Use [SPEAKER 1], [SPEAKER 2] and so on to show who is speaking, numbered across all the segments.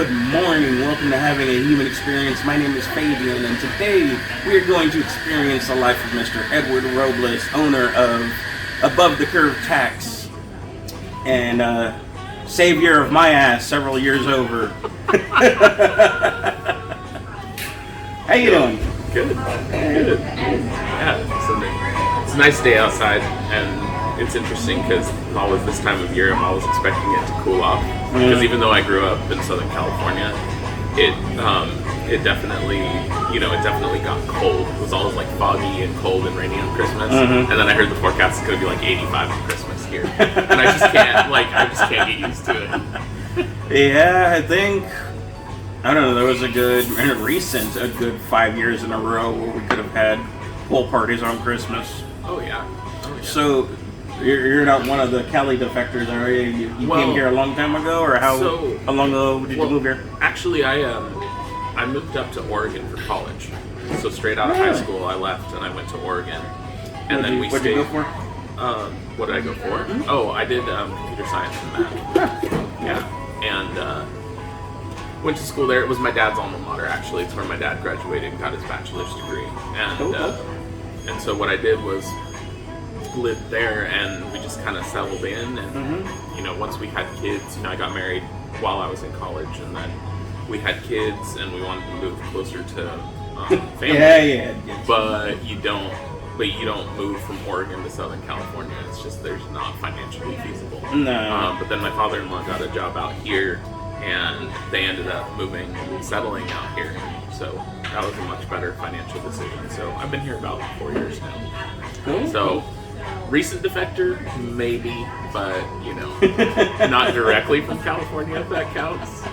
[SPEAKER 1] Good morning. Welcome to Having a Human Experience. My name is Fabian, and today we are going to experience the life of Mr. Edward Robles, owner of Above the Curve Tax, and savior of my ass several years over. How you doing?
[SPEAKER 2] Good. Good. Yeah, it's a nice day outside, and it's interesting because always this time of year I'm always expecting it to cool off. Because even though I grew up in Southern California, it definitely got cold. It was always like foggy and cold and rainy on Christmas, and then I heard the forecast is going to be like 85 on Christmas here, and I just can't get used to it.
[SPEAKER 1] Yeah, I think I don't know. There was a good 5 years in a row where we could have had pool parties on Christmas.
[SPEAKER 2] Oh yeah.
[SPEAKER 1] So. You're not one of the Cali defectors, are you? You came here a long time ago, or how long ago did you move here?
[SPEAKER 2] Actually, I moved up to Oregon for college. So straight out of high school, I left and I went to Oregon, and
[SPEAKER 1] what did you go for?
[SPEAKER 2] What did I go for? Oh, I did computer science and math. Yeah, and went to school there. It was my dad's alma mater, actually. It's where my dad graduated and got his bachelor's degree. And so what I did was lived there, and we just kind of settled in, and once we had kids, I got married while I was in college, and then we had kids, and we wanted to move closer to family.
[SPEAKER 1] Yeah.
[SPEAKER 2] But you don't move from Oregon to Southern California. It's just there's not financially feasible.
[SPEAKER 1] No.
[SPEAKER 2] But then my father-in-law got a job out here, and they ended up settling out here. So that was a much better financial decision. So I've been here about 4 years now.
[SPEAKER 1] Cool.
[SPEAKER 2] So recent defector, maybe, but not directly from California, if that counts.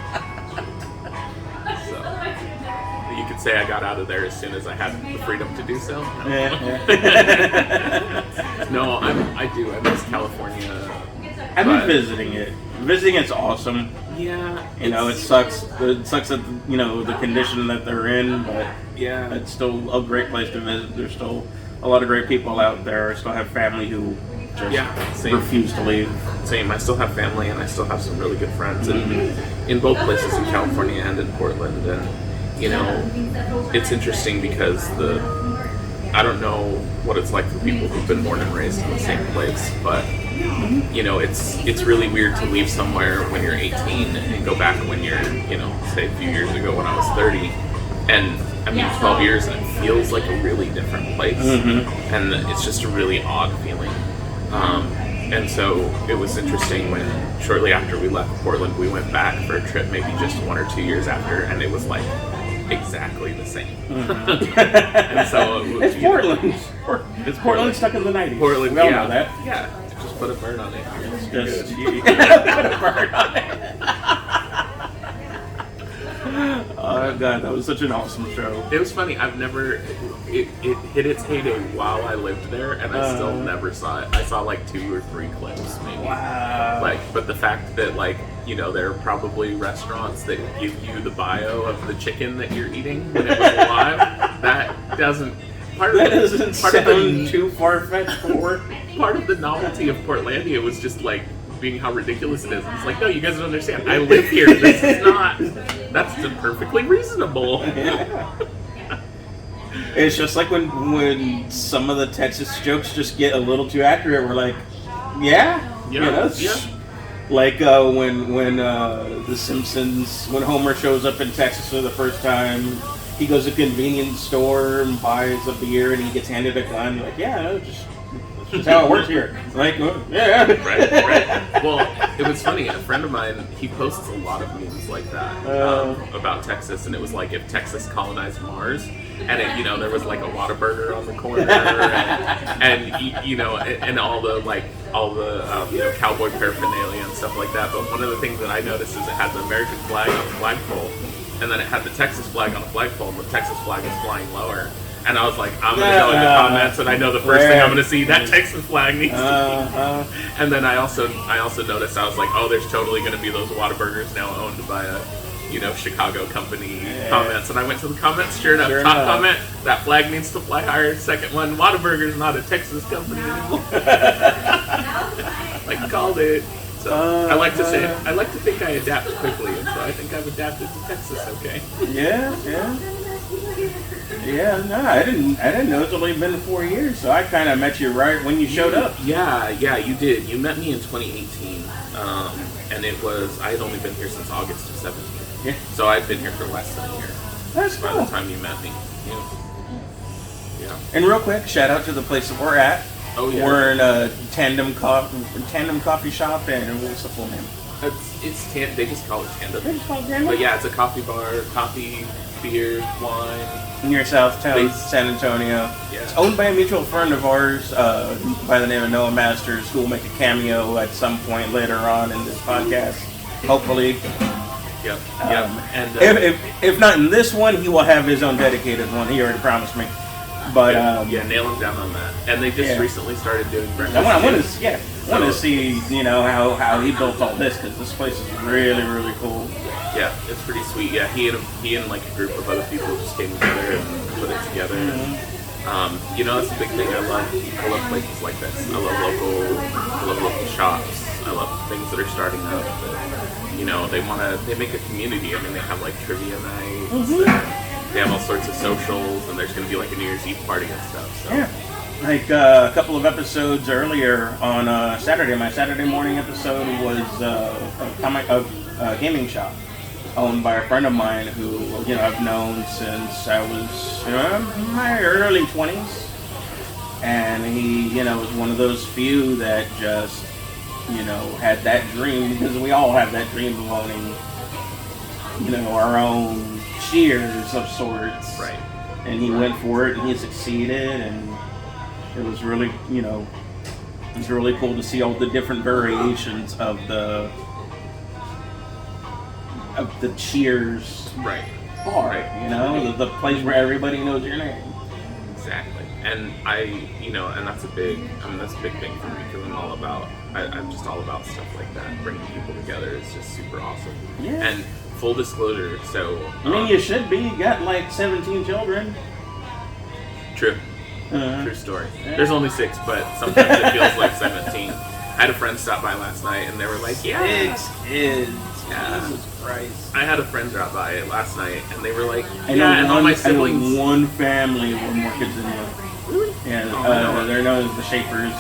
[SPEAKER 2] So you could say I got out of there as soon as I had the freedom to do so. No, I do. I miss California.
[SPEAKER 1] I've been visiting it. Visiting it's awesome.
[SPEAKER 2] Yeah.
[SPEAKER 1] It sucks. It sucks that the condition that they're in, but
[SPEAKER 2] yeah,
[SPEAKER 1] it's still a great place to visit. There's still a lot of great people out there. I still have family who just refuse to leave.
[SPEAKER 2] Same. I still have family, and I still have some really good friends in both places, in California and in Portland. And it's interesting because I don't know what it's like for people who've been born and raised in the same place, but it's really weird to leave somewhere when you're 18 and go back when you're say a few years ago when I was 30, and 12 years, and it feels like a really different place, and it's just a really odd feeling. And so it was interesting when shortly after we left Portland, we went back for a trip, maybe just 1 or 2 years after, and it was like exactly the same. And so
[SPEAKER 1] it's Portland. It's Portland stuck in the 90s.
[SPEAKER 2] Portland,
[SPEAKER 1] we all know that.
[SPEAKER 2] Yeah, just put a bird on it.
[SPEAKER 1] Put a bird on it. Oh god, that was such an awesome show.
[SPEAKER 2] It was funny. It hit its heyday while I lived there, and I still never saw it. I saw like 2 or 3 clips, maybe.
[SPEAKER 1] Wow.
[SPEAKER 2] But the fact that there are probably restaurants that give you the bio of the chicken that you're eating when it was alive. That doesn't
[SPEAKER 1] sound too far-fetched for
[SPEAKER 2] part of the novelty of Portlandia was just like being how ridiculous it is. It's like, no, you guys don't understand. I live here. This is not. That's just perfectly reasonable.
[SPEAKER 1] Yeah. It's just like when some of the Texas jokes just get a little too accurate. We're like, yeah. Like when the Simpsons, when Homer shows up in Texas for the first time, he goes to a convenience store and buys a beer, and he gets handed a gun. Like, yeah, that's just how it works here. Like, yeah.
[SPEAKER 2] Right. Well, it was funny. A friend of mine, he posts a lot of memes like that about Texas, and it was like if Texas colonized Mars, and there was like a Whataburger on the corner, and all the cowboy paraphernalia and stuff like that. But one of the things that I noticed is it had the American flag on the flagpole, and then it had the Texas flag on the flagpole, and the Texas flag is flying lower. And I was like, I'm going to go into comments, and I know the first thing I'm going to see, that Texas flag needs to be. And then I also noticed, I was like, oh, there's totally going to be those Whataburgers now owned by a, Chicago company comments. And I went to the comments, sure enough, top comment, that flag needs to fly higher. Second one, Whataburger's not a Texas company anymore. Like, called it. So I like to think I adapt quickly, and so I think I've adapted to Texas. Okay.
[SPEAKER 1] Yeah. No, I didn't know it's only been 4 years, so I kind of met you right when you showed up.
[SPEAKER 2] Yeah, you did. You met me in 2018, and I had only been here since August of 17.
[SPEAKER 1] Yeah.
[SPEAKER 2] So I've been here for less than a year.
[SPEAKER 1] That's
[SPEAKER 2] by
[SPEAKER 1] cool.
[SPEAKER 2] the time you met me. Yeah.
[SPEAKER 1] And real quick, shout out to the place that we're at.
[SPEAKER 2] Oh yeah.
[SPEAKER 1] We're in a Tandem Coffee Shop, and what's the full name?
[SPEAKER 2] They just call it Tandem.
[SPEAKER 1] They just call it Tandem?
[SPEAKER 2] But yeah, it's a coffee bar, coffee, beer, wine.
[SPEAKER 1] Near Southtown, San Antonio.
[SPEAKER 2] Yeah.
[SPEAKER 1] It's owned by a mutual friend of ours by the name of Noah Masters, who will make a cameo at some point later on in this podcast, hopefully.
[SPEAKER 2] Yep. And
[SPEAKER 1] if not in this one, he will have his own dedicated one. He already promised me. But
[SPEAKER 2] nail him down on that. And they just recently started doing breakfast.
[SPEAKER 1] I want to see how he built all this, because this place is really, really cool.
[SPEAKER 2] Yeah, it's pretty sweet. Yeah, he and like a group of other people just came together and put it together.
[SPEAKER 1] Mm-hmm.
[SPEAKER 2] That's a big thing. I love places like this. I love local shops. I love things that are starting up. They make a community. I mean, they have like trivia nights.
[SPEAKER 1] Mm-hmm.
[SPEAKER 2] They have all sorts of socials, and there's going to be like a New Year's Eve party and stuff. So.
[SPEAKER 1] Yeah, like a couple of episodes earlier on Saturday, my Saturday morning episode was a gaming shop owned by a friend of mine who I've known since I was in my early 20s, and he was one of those few that just had that dream, because we all have that dream of owning our own Cheers of sorts,
[SPEAKER 2] right?
[SPEAKER 1] And he went for it, and he succeeded, and it was really, it's really cool to see all the different variations of the Cheers
[SPEAKER 2] right
[SPEAKER 1] bar,
[SPEAKER 2] right.
[SPEAKER 1] The place where everybody knows your name.
[SPEAKER 2] Exactly, and and that's a big thing for me, because I'm just all about stuff like that, bringing people together. It's just super awesome.
[SPEAKER 1] Yeah.
[SPEAKER 2] And full disclosure, so...
[SPEAKER 1] you should be. You got like 17 children.
[SPEAKER 2] True. True story. Yeah. There's only 6, but sometimes it feels like 17. I had a friend stop by last night, and they were like,
[SPEAKER 1] 6 kids. Yeah. Jesus Christ.
[SPEAKER 2] I had a friend drop by last night, and they were like,
[SPEAKER 1] and
[SPEAKER 2] all my siblings...
[SPEAKER 1] I know one family with more kids than you.
[SPEAKER 2] Really?
[SPEAKER 1] Yeah, they're known as the Shapers.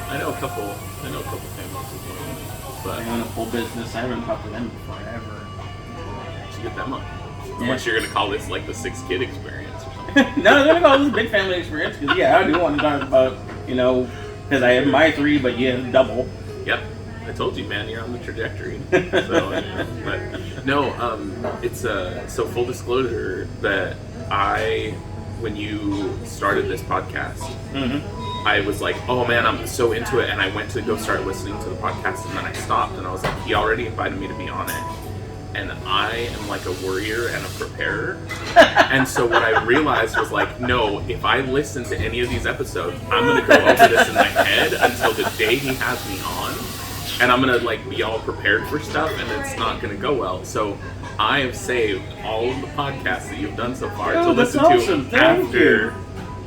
[SPEAKER 2] I know a couple families as well. But
[SPEAKER 1] they own a full business. I haven't talked to them before, ever.
[SPEAKER 2] Get them up. Unless you're gonna call this like the 6-kid experience or something.
[SPEAKER 1] No, I'm gonna call this a big family experience, because I do want to talk about because I have my 3, but you have double.
[SPEAKER 2] Yep, I told you, man, you're on the trajectory. So, but no, it's so full disclosure that when you started this podcast, I was like, oh man, I'm so into it, and I went to go start listening to the podcast, and then I stopped, and I was like, he already invited me to be on it. And I am like a worrier and a preparer. And so what I realized was like, no, if I listen to any of these episodes, I'm going to go over this in my head until the day he has me on. And I'm going to like be all prepared for stuff, and it's not going to go well. So I have saved all of the podcasts that you've done so far to listen to after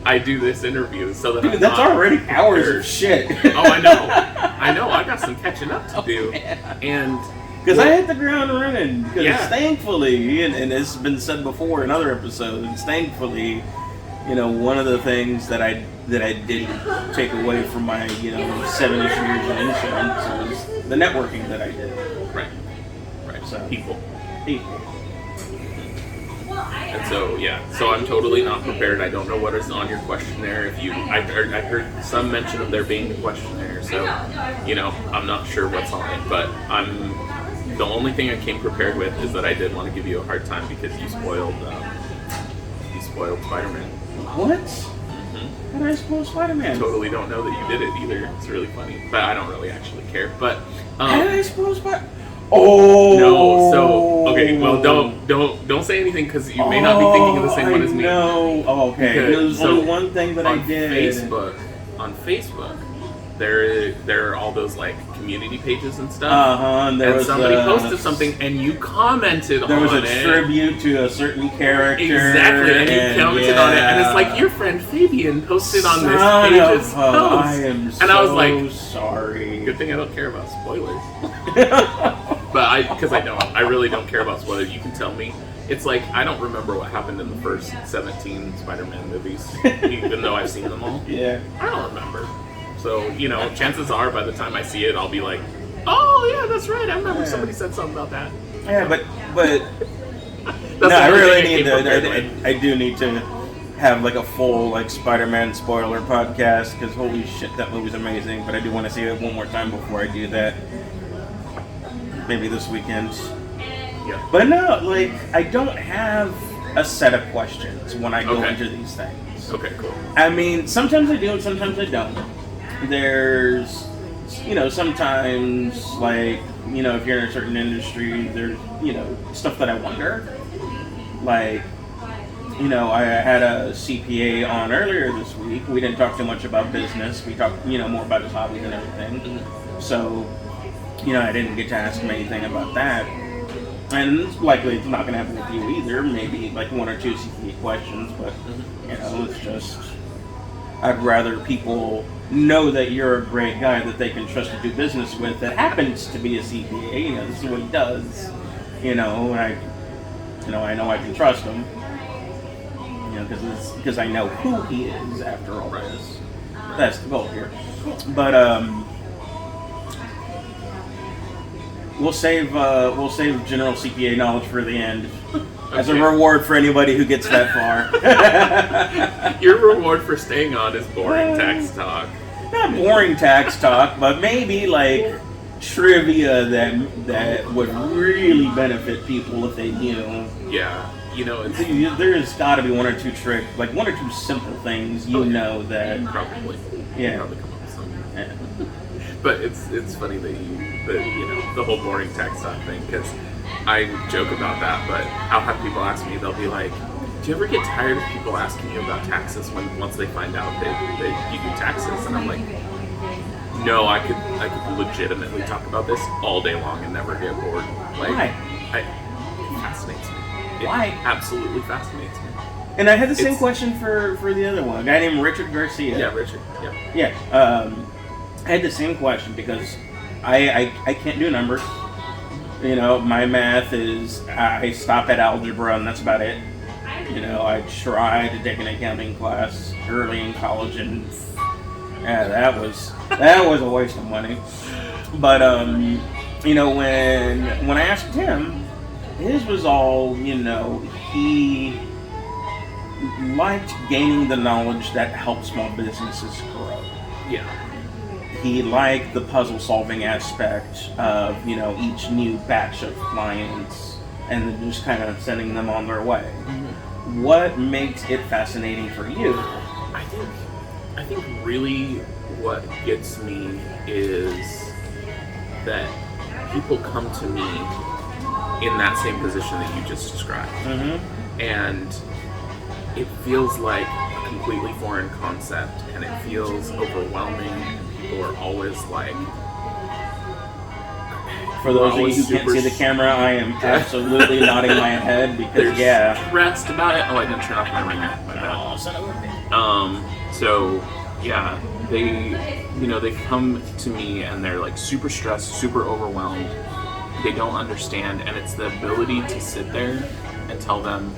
[SPEAKER 2] I do this interview, so that
[SPEAKER 1] that's already hours of shit.
[SPEAKER 2] Oh, I know. I got some catching up to do. And...
[SPEAKER 1] because I hit the ground running. Because thankfully, and it's been said before in other episodes, thankfully, one of the things that I didn't take away from my 7-ish years of insurance was the networking that I did.
[SPEAKER 2] Right.
[SPEAKER 1] So
[SPEAKER 2] people. And so I'm totally not prepared. I don't know what is on your questionnaire. I heard some mention of there being a questionnaire, so I'm not sure what's on it, but the only thing I came prepared with is that I did want to give you a hard time because you spoiled Spider-Man.
[SPEAKER 1] What? How did I spoil Spider-Man?
[SPEAKER 2] I totally don't know that you did it either. It's really funny, but I don't really actually care. But
[SPEAKER 1] how did I spoil Spider-Man? Oh
[SPEAKER 2] no! So okay, well don't say anything, because you may not be thinking of the same one as me.
[SPEAKER 1] No. Oh, okay. There's only one thing that I did.
[SPEAKER 2] On Facebook, there are all those like community pages and stuff.
[SPEAKER 1] And
[SPEAKER 2] somebody posted something, and you commented on it.
[SPEAKER 1] There was a tribute to a certain character.
[SPEAKER 2] Exactly, and you commented on it, and it's like your friend Fabian posted on this page's post.
[SPEAKER 1] I am
[SPEAKER 2] and I was like,
[SPEAKER 1] sorry.
[SPEAKER 2] Good thing I don't care about spoilers. But because I really don't care about spoilers. You can tell me. It's like, I don't remember what happened in the first 17 Spider-Man movies, even though I've seen them all.
[SPEAKER 1] Yeah.
[SPEAKER 2] I don't remember. So, chances are by the time I see it, I'll be like, oh, yeah, that's right. I remember somebody said something about that.
[SPEAKER 1] Yeah, but no, I really need to, I do need to have like a full like Spider-Man spoiler podcast, because holy shit, that movie's amazing. But I do want to see it one more time before I do that. Maybe this weekend.
[SPEAKER 2] Yeah.
[SPEAKER 1] But no, like, I don't have a set of questions when I go into these things.
[SPEAKER 2] Okay, cool.
[SPEAKER 1] I mean, sometimes I do and sometimes I don't. There's, sometimes, like, if you're in a certain industry, there's, stuff that I wonder. Like, I had a CPA on earlier this week. We didn't talk too much about business. We talked, more about his hobbies and everything. So, I didn't get to ask him anything about that. And likely it's not going to happen with you either. Maybe like one or two CPA questions, but it's just, I'd rather people know that you're a great guy that they can trust to do business with that happens to be a CPA. This is what he does. And I know I can trust him. Because I know who he is after all this. That's the goal here. But We'll save general CPA knowledge for the end as a reward for anybody who gets that far.
[SPEAKER 2] Your reward for staying on is boring tax talk.
[SPEAKER 1] Not boring tax talk, but maybe like trivia that would really benefit people if they knew.
[SPEAKER 2] Yeah,
[SPEAKER 1] there's got to be one or two one or two simple things that
[SPEAKER 2] probably.
[SPEAKER 1] Yeah.
[SPEAKER 2] Probably come up with something. Yeah. But it's funny that the whole boring tax talk thing, because I joke about that, but I'll have people ask me, they'll be like, do you ever get tired of people asking you about taxes once they find out that you do taxes? And I'm like, no, I could legitimately talk about this all day long and never get bored. Like,
[SPEAKER 1] why?
[SPEAKER 2] It fascinates me.
[SPEAKER 1] Why?
[SPEAKER 2] It absolutely fascinates me.
[SPEAKER 1] And I had the same question for the other one, a guy named Richard Garcia.
[SPEAKER 2] Yeah, Richard. Yeah.
[SPEAKER 1] Yeah. I had the same question because I can't do numbers. My math is, I stop at algebra and that's about it. I tried to take an accounting class early in college and that was a waste of money. But when I asked him, his was all, he liked gaining the knowledge that helped small businesses grow.
[SPEAKER 2] Yeah.
[SPEAKER 1] He liked the puzzle solving aspect of, each new batch of clients and then just kind of sending them on their way. Mm-hmm. What makes it fascinating for you?
[SPEAKER 2] I think really what gets me is that people come to me in that same position that you just described. Mm-hmm. And it feels like a completely foreign concept, and it feels overwhelming. People are always like...
[SPEAKER 1] For those of you who can't see the camera, I am absolutely nodding my head because,
[SPEAKER 2] they're stressed about it. Oh, I didn't turn off my ringer. My bad.
[SPEAKER 1] Oh, son of a bitch.
[SPEAKER 2] So, yeah, they come to me and they're like super stressed, super overwhelmed. They don't understand, and it's the ability to sit there and tell them,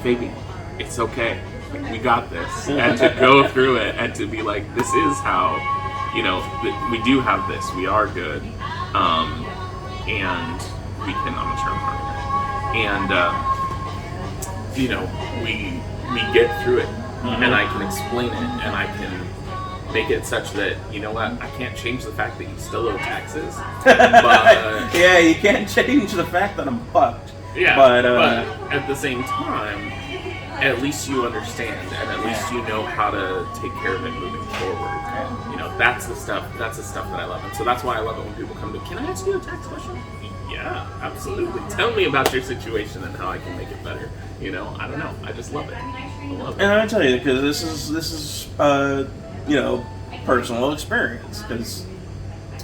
[SPEAKER 2] Fabian, it's okay. Like, we got this. And to go through it and to be like, this is how, we do have this. We are good. And we can, I'm going to turn on. And, we get through it. Mm-hmm. And I can explain it, and I can make it such that, I can't change the fact that you still owe taxes. But,
[SPEAKER 1] yeah, you can't change the fact that I'm fucked.
[SPEAKER 2] Yeah, but at the same time, at least you understand, and at least you know how to take care of it moving forward. That's the stuff that I love. And so that's why I love it when people come to, can I ask you a tax question? Yeah, absolutely. Tell me about your situation and how I can make it better. I don't know. I just love it. I love it.
[SPEAKER 1] And I'll tell you, because this is personal experience because,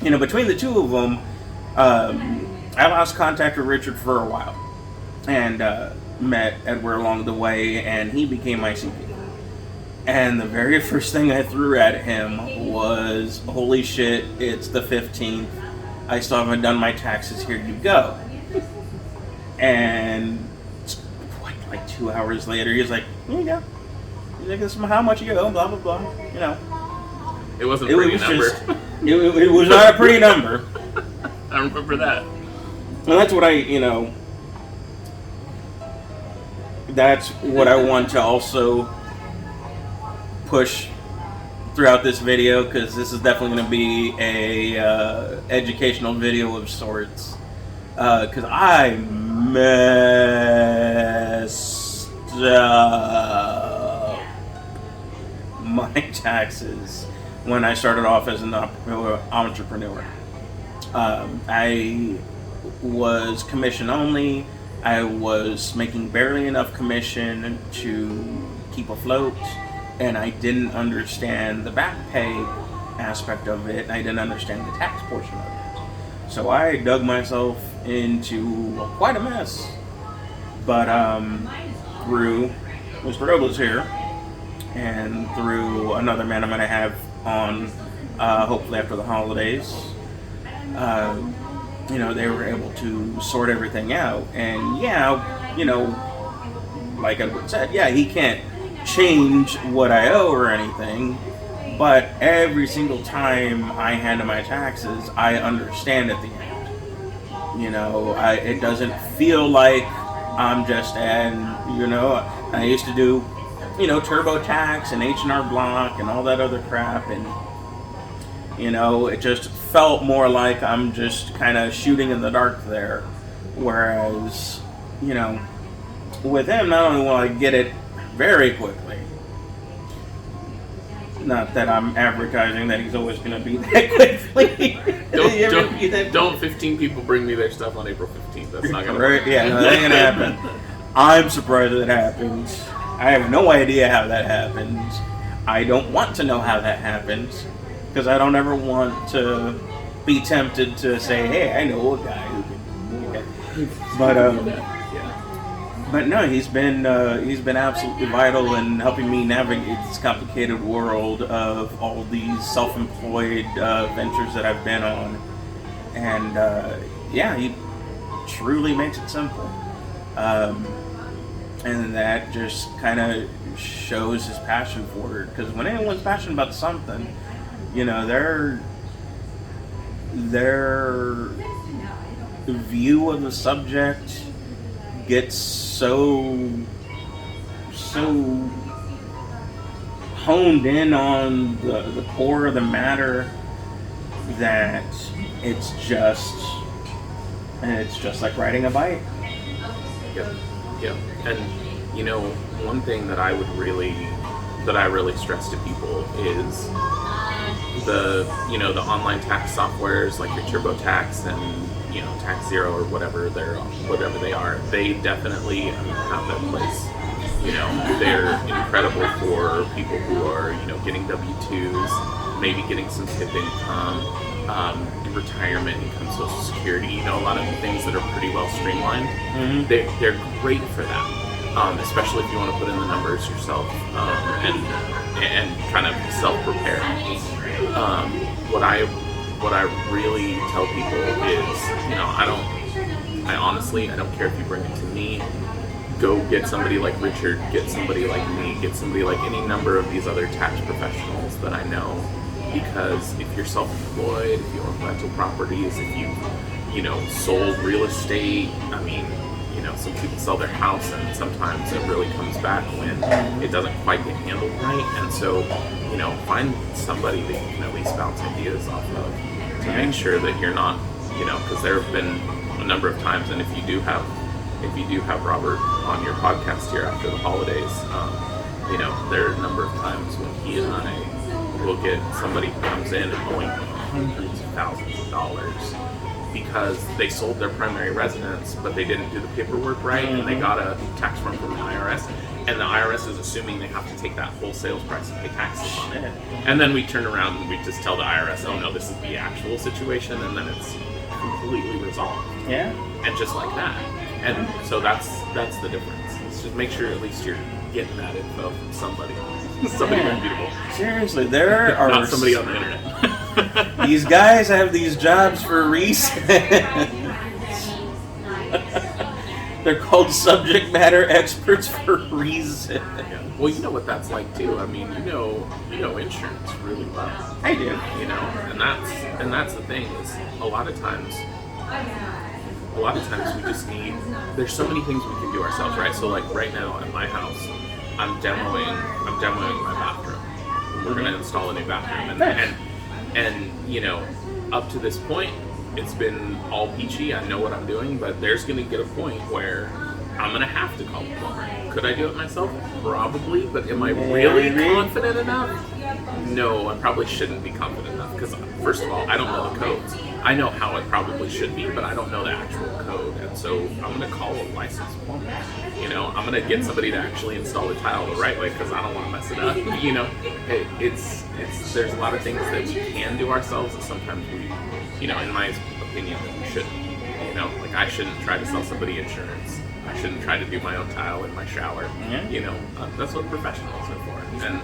[SPEAKER 1] between the two of them, I lost contact with Richard for a while and met Edward along the way, and he became my CP. And the very first thing I threw at him was, holy shit, it's the 15th. I still haven't done my taxes. Here you go. And like 2 hours later, he's like, here you go. He's like, this is how much you owe, blah, blah, blah.
[SPEAKER 2] It wasn't a pretty number.
[SPEAKER 1] It was not a pretty number.
[SPEAKER 2] I remember that.
[SPEAKER 1] And that's what that's what I want to also push throughout this video, because this is definitely going to be a educational video of sorts. Because I messed up my taxes when I started off as an entrepreneur. I was commission only. I was making barely enough commission to keep afloat, and I didn't understand the back pay aspect of it. I didn't understand the tax portion of it. So I dug myself into quite a mess. But through Mr. Robles here, and through another man I'm going to have on hopefully after the holidays, they were able to sort everything out. And like Edward said, he can't change what I owe or anything, but every single time I hand in my taxes, I understand at the end. It doesn't feel like I'm just I used to do, TurboTax and H&R Block and all that other crap, and it just felt more like I'm just kind of shooting in the dark there. Whereas, with him, not only will I get it very quickly, not that I'm advertising that he's always going to be that quickly.
[SPEAKER 2] Don't 15 people bring me their stuff on April 15th. That's not going to
[SPEAKER 1] happen. Yeah, no, that ain't going to happen. I'm surprised that happens. I have no idea how that happens. I don't want to know how that happens, because I don't ever want to be tempted to say, hey, I know a guy who can. But no, he's been absolutely vital in helping me navigate this complicated world of all these self-employed ventures that I've been on, and he truly makes it simple, and that just kind of shows his passion for it. Because when anyone's passionate about something, their view of the subject gets so honed in on the core of the matter that it's just like riding a bike.
[SPEAKER 2] Yeah. And one thing that I really stress to people is the online tax softwares like your TurboTax and Tax Zero or whatever they are. They definitely have their place. They're incredible for people who are getting W-2s, maybe getting some tip income, retirement income, Social Security. A lot of the things that are pretty well streamlined. Mm-hmm. They're great for that. Especially if you want to put in the numbers yourself and kind of self-prepare. What I really tell people is, I honestly don't care if you bring it to me. Go get somebody like Richard, get somebody like me, get somebody like any number of these other tax professionals that I know. Because if you're self-employed, if you own rental properties, if you sold real estate, some people sell their house, and sometimes it really comes back when it doesn't quite get handled right. And so, find somebody that you can at least bounce ideas off of to make sure that you're not, because there have been a number of times, and if you do have Robert on your podcast here after the holidays, there are a number of times when he and I will get somebody who comes in and owing hundreds of thousands of dollars because they sold their primary residence, but they didn't do the paperwork right, and they got a tax form from the IRS, and the IRS is assuming they have to take that whole sales price and pay taxes on it. And then we turn around and we just tell the IRS, oh no, this is the actual situation, and then it's completely resolved.
[SPEAKER 1] Yeah.
[SPEAKER 2] And just like that. And so that's the difference. It's just make sure at least you're getting that info from somebody. Somebody reputable.
[SPEAKER 1] Seriously, there are
[SPEAKER 2] not somebody on the internet.
[SPEAKER 1] These guys have these jobs for a reason. They're called subject matter experts for a reason.
[SPEAKER 2] Yeah. Well, you know what that's like too. I mean, you know insurance really well.
[SPEAKER 1] I do.
[SPEAKER 2] You know, and that's the thing is a lot of times we just need. There's so many things we can do ourselves, right? So like right now at my house, I'm demoing my bathroom. We're gonna install a new bathroom, and you know, up to this point, it's been all peachy. I know what I'm doing, but there's gonna get a point where I'm gonna have to call a plumber. Could I do it myself? Probably, but am I really confident enough? No, I probably shouldn't be confident enough because first of all, I don't know the codes. I know how it probably should be, but I don't know the actual code, and so I'm gonna call a licensed plumber. You know, I'm gonna get somebody to actually install the tile the right way because I don't want to mess it up. You know, it's there's a lot of things that we can do ourselves, and sometimes we, you know, in my opinion, that we shouldn't. You know, like I shouldn't try to sell somebody insurance. I shouldn't try to do my own tile in my shower.
[SPEAKER 1] Yeah.
[SPEAKER 2] You know, that's what professionals are for, and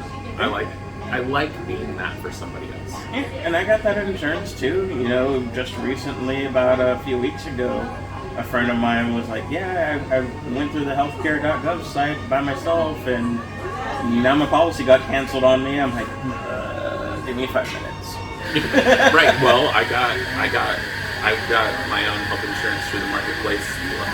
[SPEAKER 2] I like being that for somebody else.
[SPEAKER 1] Yeah, and I got that insurance too. You know, just recently, about a few weeks ago, a friend of mine was like, yeah, I went through the healthcare.gov site by myself, and now my policy got canceled on me. I'm like, give me 5 minutes.
[SPEAKER 2] Right. Well, I've got my own health insurance through the marketplace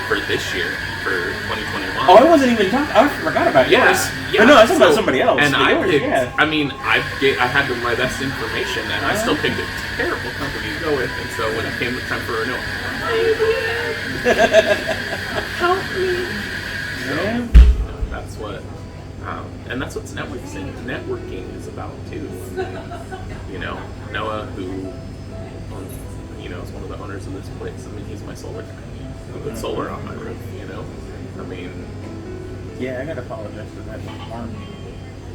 [SPEAKER 2] for this year, for 2021.
[SPEAKER 1] Oh, I wasn't even talking. I forgot about yours.
[SPEAKER 2] Yeah.
[SPEAKER 1] But no, I was talking about somebody else.
[SPEAKER 2] And I picked.
[SPEAKER 1] Yeah.
[SPEAKER 2] I mean, I had my best information, and I still picked a terrible company to go with. And so when it came time for renewal, help me.
[SPEAKER 1] Yeah.
[SPEAKER 2] That's what. And that's what networking is about too. You know, Noah, who is one of the owners of this place. I mean, he's my solar guy. I put solar on my roof. You know, I mean.
[SPEAKER 1] Yeah, I gotta apologize to that farm.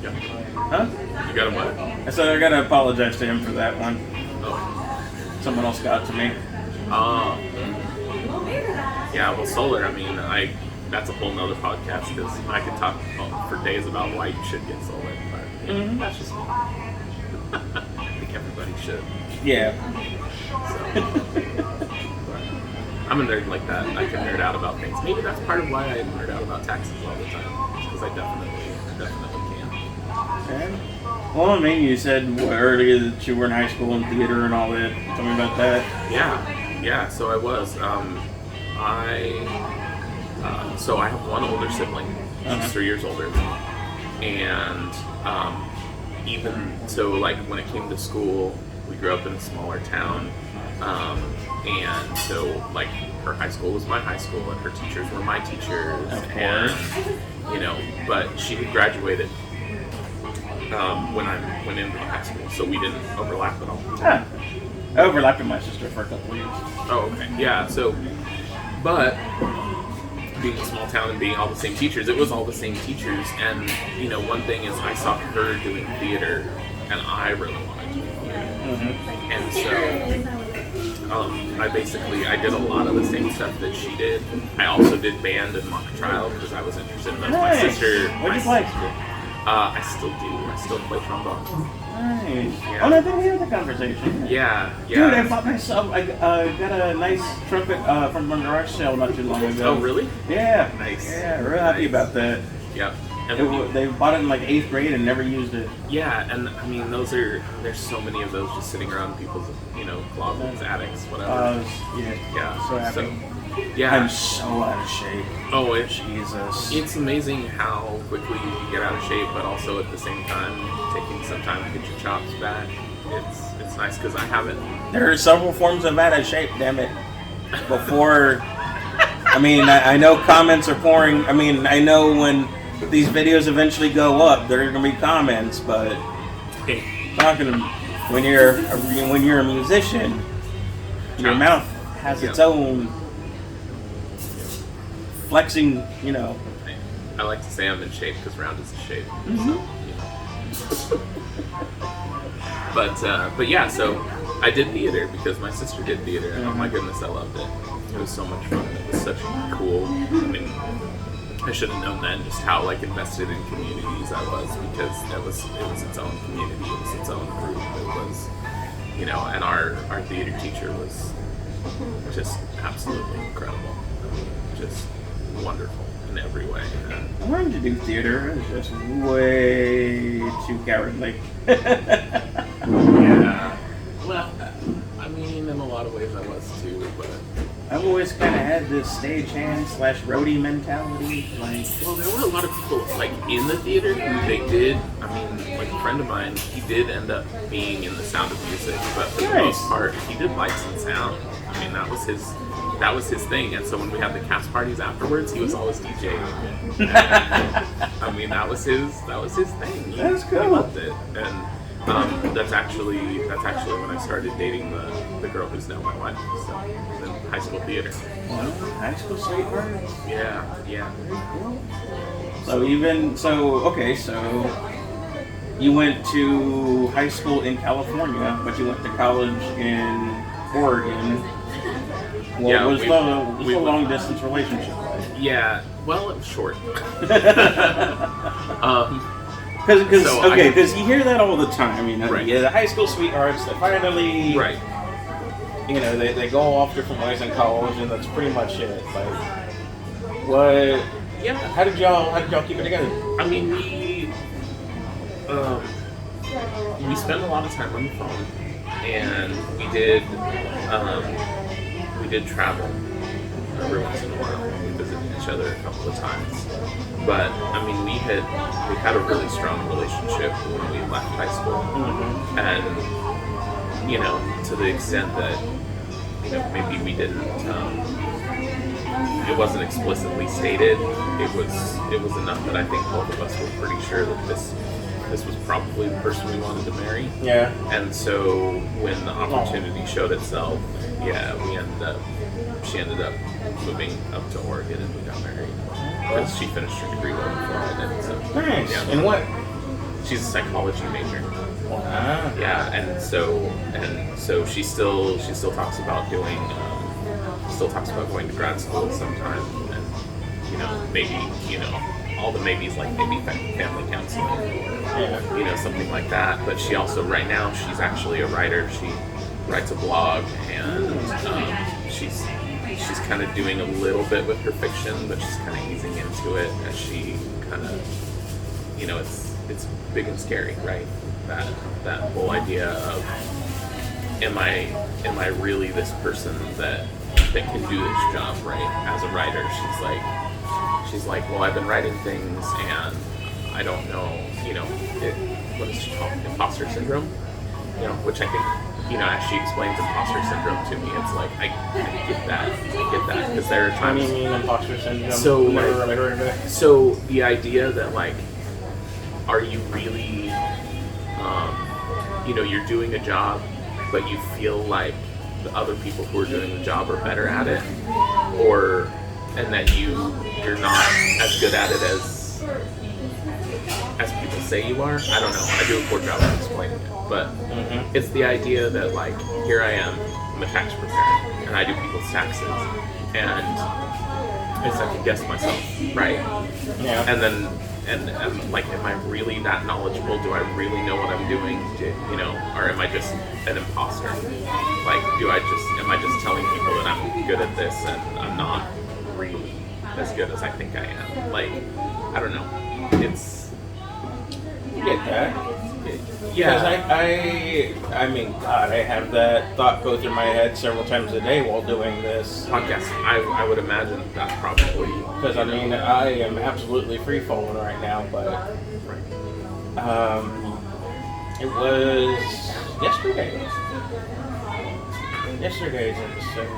[SPEAKER 2] Yeah.
[SPEAKER 1] Huh?
[SPEAKER 2] You got him what?
[SPEAKER 1] I said I gotta apologize to him for that one.
[SPEAKER 2] Oh.
[SPEAKER 1] Someone else got to me.
[SPEAKER 2] Yeah. Well, solar. I mean, that's a whole nother podcast because I could talk for days about why you should get solar. But that's just me. I think everybody should.
[SPEAKER 1] Yeah.
[SPEAKER 2] So, I'm a nerd like that. I can nerd out about things. Maybe that's part of why I nerd out about taxes all the time. Because I definitely can.
[SPEAKER 1] Okay. Well, I mean, you said earlier that you were in high school and theater and all that. Tell me about that.
[SPEAKER 2] Yeah. So I was. So I have one older sibling. She's 3 years older. And even so, like when it came to school, we grew up in a smaller town. And so, like, her high school was my high school, and her teachers were my teachers.
[SPEAKER 1] Of course.
[SPEAKER 2] And, you know, but she had graduated when I went into high school, so we didn't overlap at all.
[SPEAKER 1] Ah, I overlapped with my sister for a couple of years.
[SPEAKER 2] Oh, okay. Yeah, so, but being a small town and being all the same teachers, it was all the same teachers. And, you know, one thing is I saw her doing theater, and I really wanted to do theater. And so I did a lot of the same stuff that she did. I also did band and mock trial because I was interested in those.
[SPEAKER 1] Nice.
[SPEAKER 2] My sister.
[SPEAKER 1] What did you play?
[SPEAKER 2] I still do. I still play trombone.
[SPEAKER 1] Nice.
[SPEAKER 2] Yeah.
[SPEAKER 1] Oh, no, I think we had the conversation.
[SPEAKER 2] Yeah.
[SPEAKER 1] Dude, I bought myself. I got a nice trumpet from a garage sale not too long ago.
[SPEAKER 2] Oh, really?
[SPEAKER 1] Yeah.
[SPEAKER 2] Nice.
[SPEAKER 1] Yeah, real happy about that.
[SPEAKER 2] Yep.
[SPEAKER 1] They bought it in like 8th grade and never used it.
[SPEAKER 2] Yeah, and I mean there's so many of those just sitting around people's closets, attics, whatever.
[SPEAKER 1] Yeah. So happy.
[SPEAKER 2] Yeah.
[SPEAKER 1] I'm so out of shape.
[SPEAKER 2] Oh,
[SPEAKER 1] Jesus.
[SPEAKER 2] It's amazing how quickly you can get out of shape, but also at the same time taking some time to get your chops back. It's nice because I haven't.
[SPEAKER 1] There are several forms of out of shape. Damn it. Before, I mean, I know comments are pouring. I mean, I know when these videos eventually go up, there are gonna be comments, but talking to when you're a musician, your mouth has its own flexing,
[SPEAKER 2] I like to say I'm in shape because round is a shape. So, but yeah, so I did theater because my sister did theater, and oh my goodness, I loved it. It was so much fun. It was such cool. I mean, I should have known then just how like invested in communities I was, because it was its own community, it was its own group. It was, and our theater teacher was just absolutely incredible, just wonderful in every way.
[SPEAKER 1] I wanted to do theater. I was just way too cowardly.
[SPEAKER 2] Yeah. Well, I mean, in a lot of ways I was too, but
[SPEAKER 1] I've always kind of had this stagehand / roadie mentality.
[SPEAKER 2] Well, there were a lot of people like in the theater who they did. I mean, like a friend of mine, he did end up being in the Sound of Music, but for the most part, he did lights and sound. I mean, that was his thing. And so when we had the cast parties afterwards, he was always DJing. I mean, that was his thing.
[SPEAKER 1] That's cool.
[SPEAKER 2] He loved it, and that's actually when I started dating the girl who's now my wife. So it was in high school theater.
[SPEAKER 1] Well, high school sweethearts.
[SPEAKER 2] Yeah.
[SPEAKER 1] So you went to high school in California, but you went to college in Oregon. Well, was the long distance relationship like?
[SPEAKER 2] Yeah, well, it was short.
[SPEAKER 1] Because you hear that all the time,
[SPEAKER 2] right.
[SPEAKER 1] The high school sweethearts that finally,
[SPEAKER 2] right.
[SPEAKER 1] They go off different ways in college, and that's pretty much it. Like, what?
[SPEAKER 2] Yeah.
[SPEAKER 1] How did y'all keep it together?
[SPEAKER 2] I mean, we spent a lot of time on the phone, and we did travel every once in a while. We visited each other a couple of times, but I mean, we had a really strong relationship when we left high school, and to the extent that maybe we didn't. It wasn't explicitly stated. It was enough that I think both of us were pretty sure that this was probably the person we wanted to marry.
[SPEAKER 1] Yeah.
[SPEAKER 2] And so when the opportunity showed itself, she ended up moving up to Oregon, and we got married. Because she finished her degree well before I did. So,
[SPEAKER 1] nice.
[SPEAKER 2] Yeah.
[SPEAKER 1] And what?
[SPEAKER 2] She's a psychology major.
[SPEAKER 1] Wow.
[SPEAKER 2] Yeah, and so she still talks about doing going to grad school sometime, and maybe all the maybes, like maybe family counseling, something like that. But she also right now she's actually a writer. She writes a blog, and she's kind of doing a little bit with her fiction, but she's kind of easing into it as she kind of it's big and scary, right? That whole idea of am I really this person that can do this job, right? As a writer, she's like, well, I've been writing things, and I don't know, what does she call it? Imposter syndrome? Which I think, as she explains imposter syndrome to me, it's like, I get that, because there are times...
[SPEAKER 1] What do you mean imposter syndrome?
[SPEAKER 2] So the idea that, like, are you really, you're doing a job, but you feel like the other people who are doing the job are better at it, and that you're not as good at it as people say you are. I don't know. I do a poor job of explaining it, but it's the idea that, like, here I am, I'm a tax preparer, and I do people's taxes, and I second guess myself, right?
[SPEAKER 1] Yeah.
[SPEAKER 2] And then, and like, am I really that knowledgeable? Do I really know what I'm doing? Or am I just an imposter? Like, am I just telling people that I'm good at this, and I'm not really as good as I think I am? Like, I don't know. It's...
[SPEAKER 1] You get that.
[SPEAKER 2] Yeah.
[SPEAKER 1] Because I mean, God, I have that thought go through my head several times a day while doing this
[SPEAKER 2] podcast. I would imagine that's probably...
[SPEAKER 1] Because, I mean, I am absolutely free-falling right now, but... it was yesterday's episode.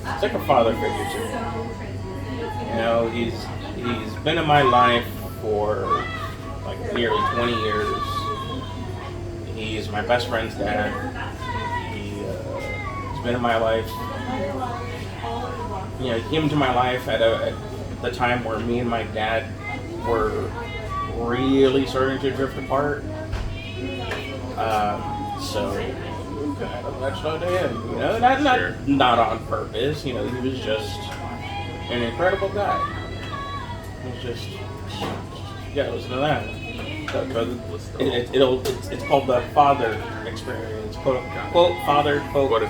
[SPEAKER 1] It's like a father figure to me. He's been in my life for like nearly 20 years. He's my best friend's dad. He's been in my life you know, he came into my life at the time where me and my dad were really starting to drift apart. So kind of latched onto him, you know, not on purpose. You know, he was just an incredible guy. He's just, yeah, listen to that. It's called the father experience, quote unquote father, quote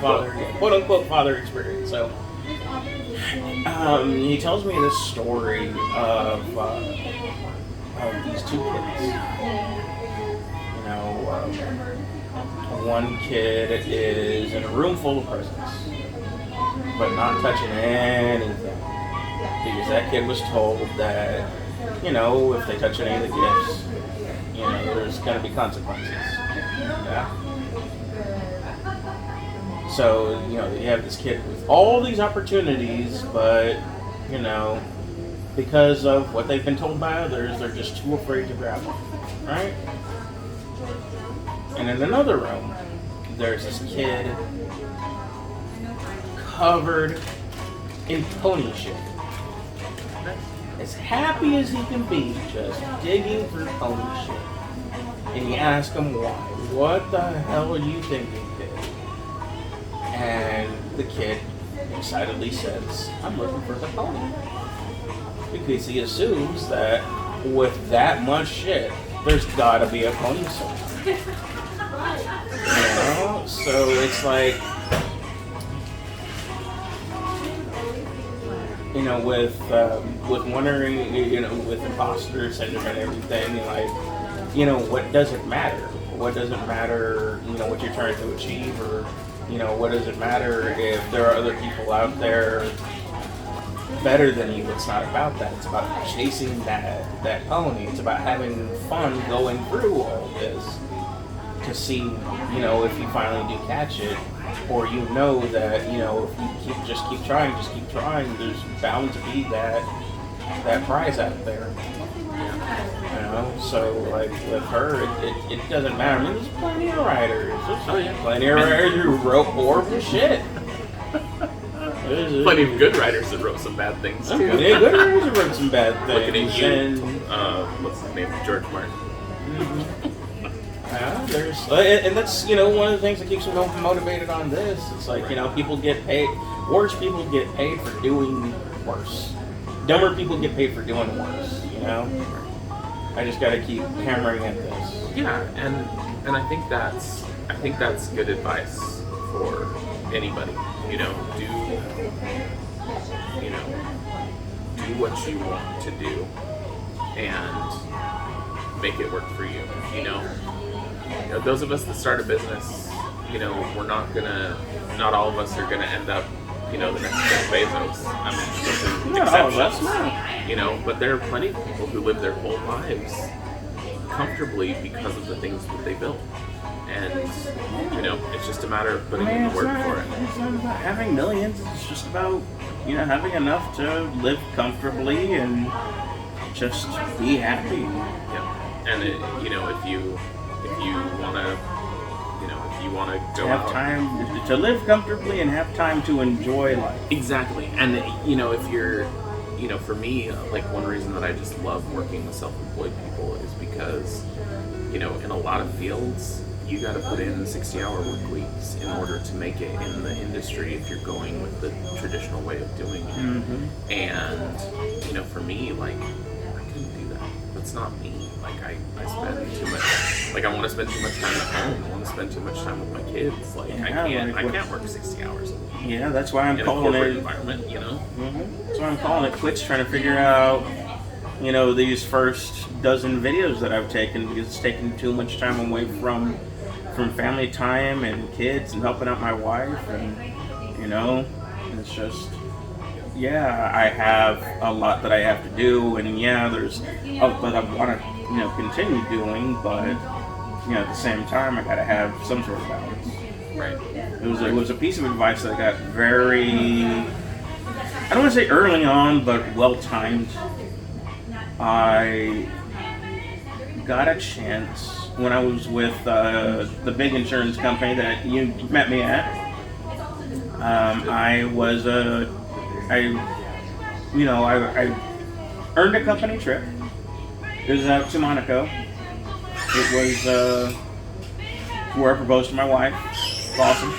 [SPEAKER 1] unquote father experience. So he tells me this story of these two kids. You know, one kid is in a room full of presents, but not touching anything, because that kid was told that, you know, if they touch any of the gifts, you know, there's going to be consequences. Yeah. So, you know, you have this kid with all these opportunities, but, you know, because of what they've been told by others, they're just too afraid to grab them, right? And in another room, there's this kid covered in pony shit. As happy as he can be, just digging through pony shit. And you ask him why. What the hell are you thinking, kid? And the kid excitedly says, I'm looking for the pony. Because he assumes that with that much shit, there's gotta be a pony somewhere. You know? So it's like, you know, with wondering, you know, with imposter syndrome and everything, like, you know, what does it matter? What does it matter, you know, what you're trying to achieve, or, you know, what does it matter if there are other people out there better than you? It's not about that. It's about chasing that pony. It's about having fun going through all this to see, you know, if you finally do catch it, or you know that, you know, if you keep trying, there's bound to be that prize out there. You know, so like with her, it doesn't matter. I mean, there's plenty of writers. There's plenty of writers who wrote horrible shit.
[SPEAKER 2] Plenty of good writers that wrote some bad things too.
[SPEAKER 1] Plenty of good writers that wrote some bad things.
[SPEAKER 2] Looking at you, what's his name? George Martin.
[SPEAKER 1] Mm-hmm. And that's, you know, one of the things that keeps me motivated on this. It's like, you know, people get paid. Worse people get paid for doing worse. Dumber people get paid for doing worse. You know. I just got to keep hammering at this.
[SPEAKER 2] Yeah, and I think that's good advice for anybody. You know, do what you want to do and make it work for you. You know, those of us that start a business, you know, not all of us are gonna end up, you know, the next Jeff Bezos. I mean, there's exceptions, you know, but there are plenty of people who live their whole lives comfortably because of the things that they built. And, you know, it's just a matter of putting in the work for it.
[SPEAKER 1] It's not about having millions. It's just about, you know, having enough to live comfortably and just be happy.
[SPEAKER 2] Yeah. And, you know, if you want to go
[SPEAKER 1] have
[SPEAKER 2] out,
[SPEAKER 1] time to live comfortably and have time to enjoy life.
[SPEAKER 2] Exactly. And, you know, if you're, you know, for me, like, one reason that I just love working with self-employed people is because, you know, in a lot of fields, you got to put in 60-hour work weeks in order to make it in the industry if you're going with the traditional way of doing it. Mm-hmm. And, you know, for me, like, I couldn't do that. That's not me. Like, I spend too much, like, I want to spend too much time at home. I want to spend too much time with my kids. Like, yeah, I can't work 60 hours a week.
[SPEAKER 1] Yeah, that's why I'm calling
[SPEAKER 2] in a corporate environment, you know?
[SPEAKER 1] Mm-hmm. That's why I'm calling it quits, trying to figure out, you know, these first dozen videos that I've taken, because it's taken too much time away from family time and kids and helping out my wife, and, you know, it's just, yeah, I have a lot that I have to do, and yeah, there's but I want to, you know, continue doing, but, you know, at the same time, I got to have some sort of balance.
[SPEAKER 2] Right.
[SPEAKER 1] It was a piece of advice that I got very, I don't want to say early on, but well timed. I got a chance when I was with the big insurance company that you met me at. I was a I earned a company trip. It was out to Monaco. It was where I proposed to my wife. It was awesome.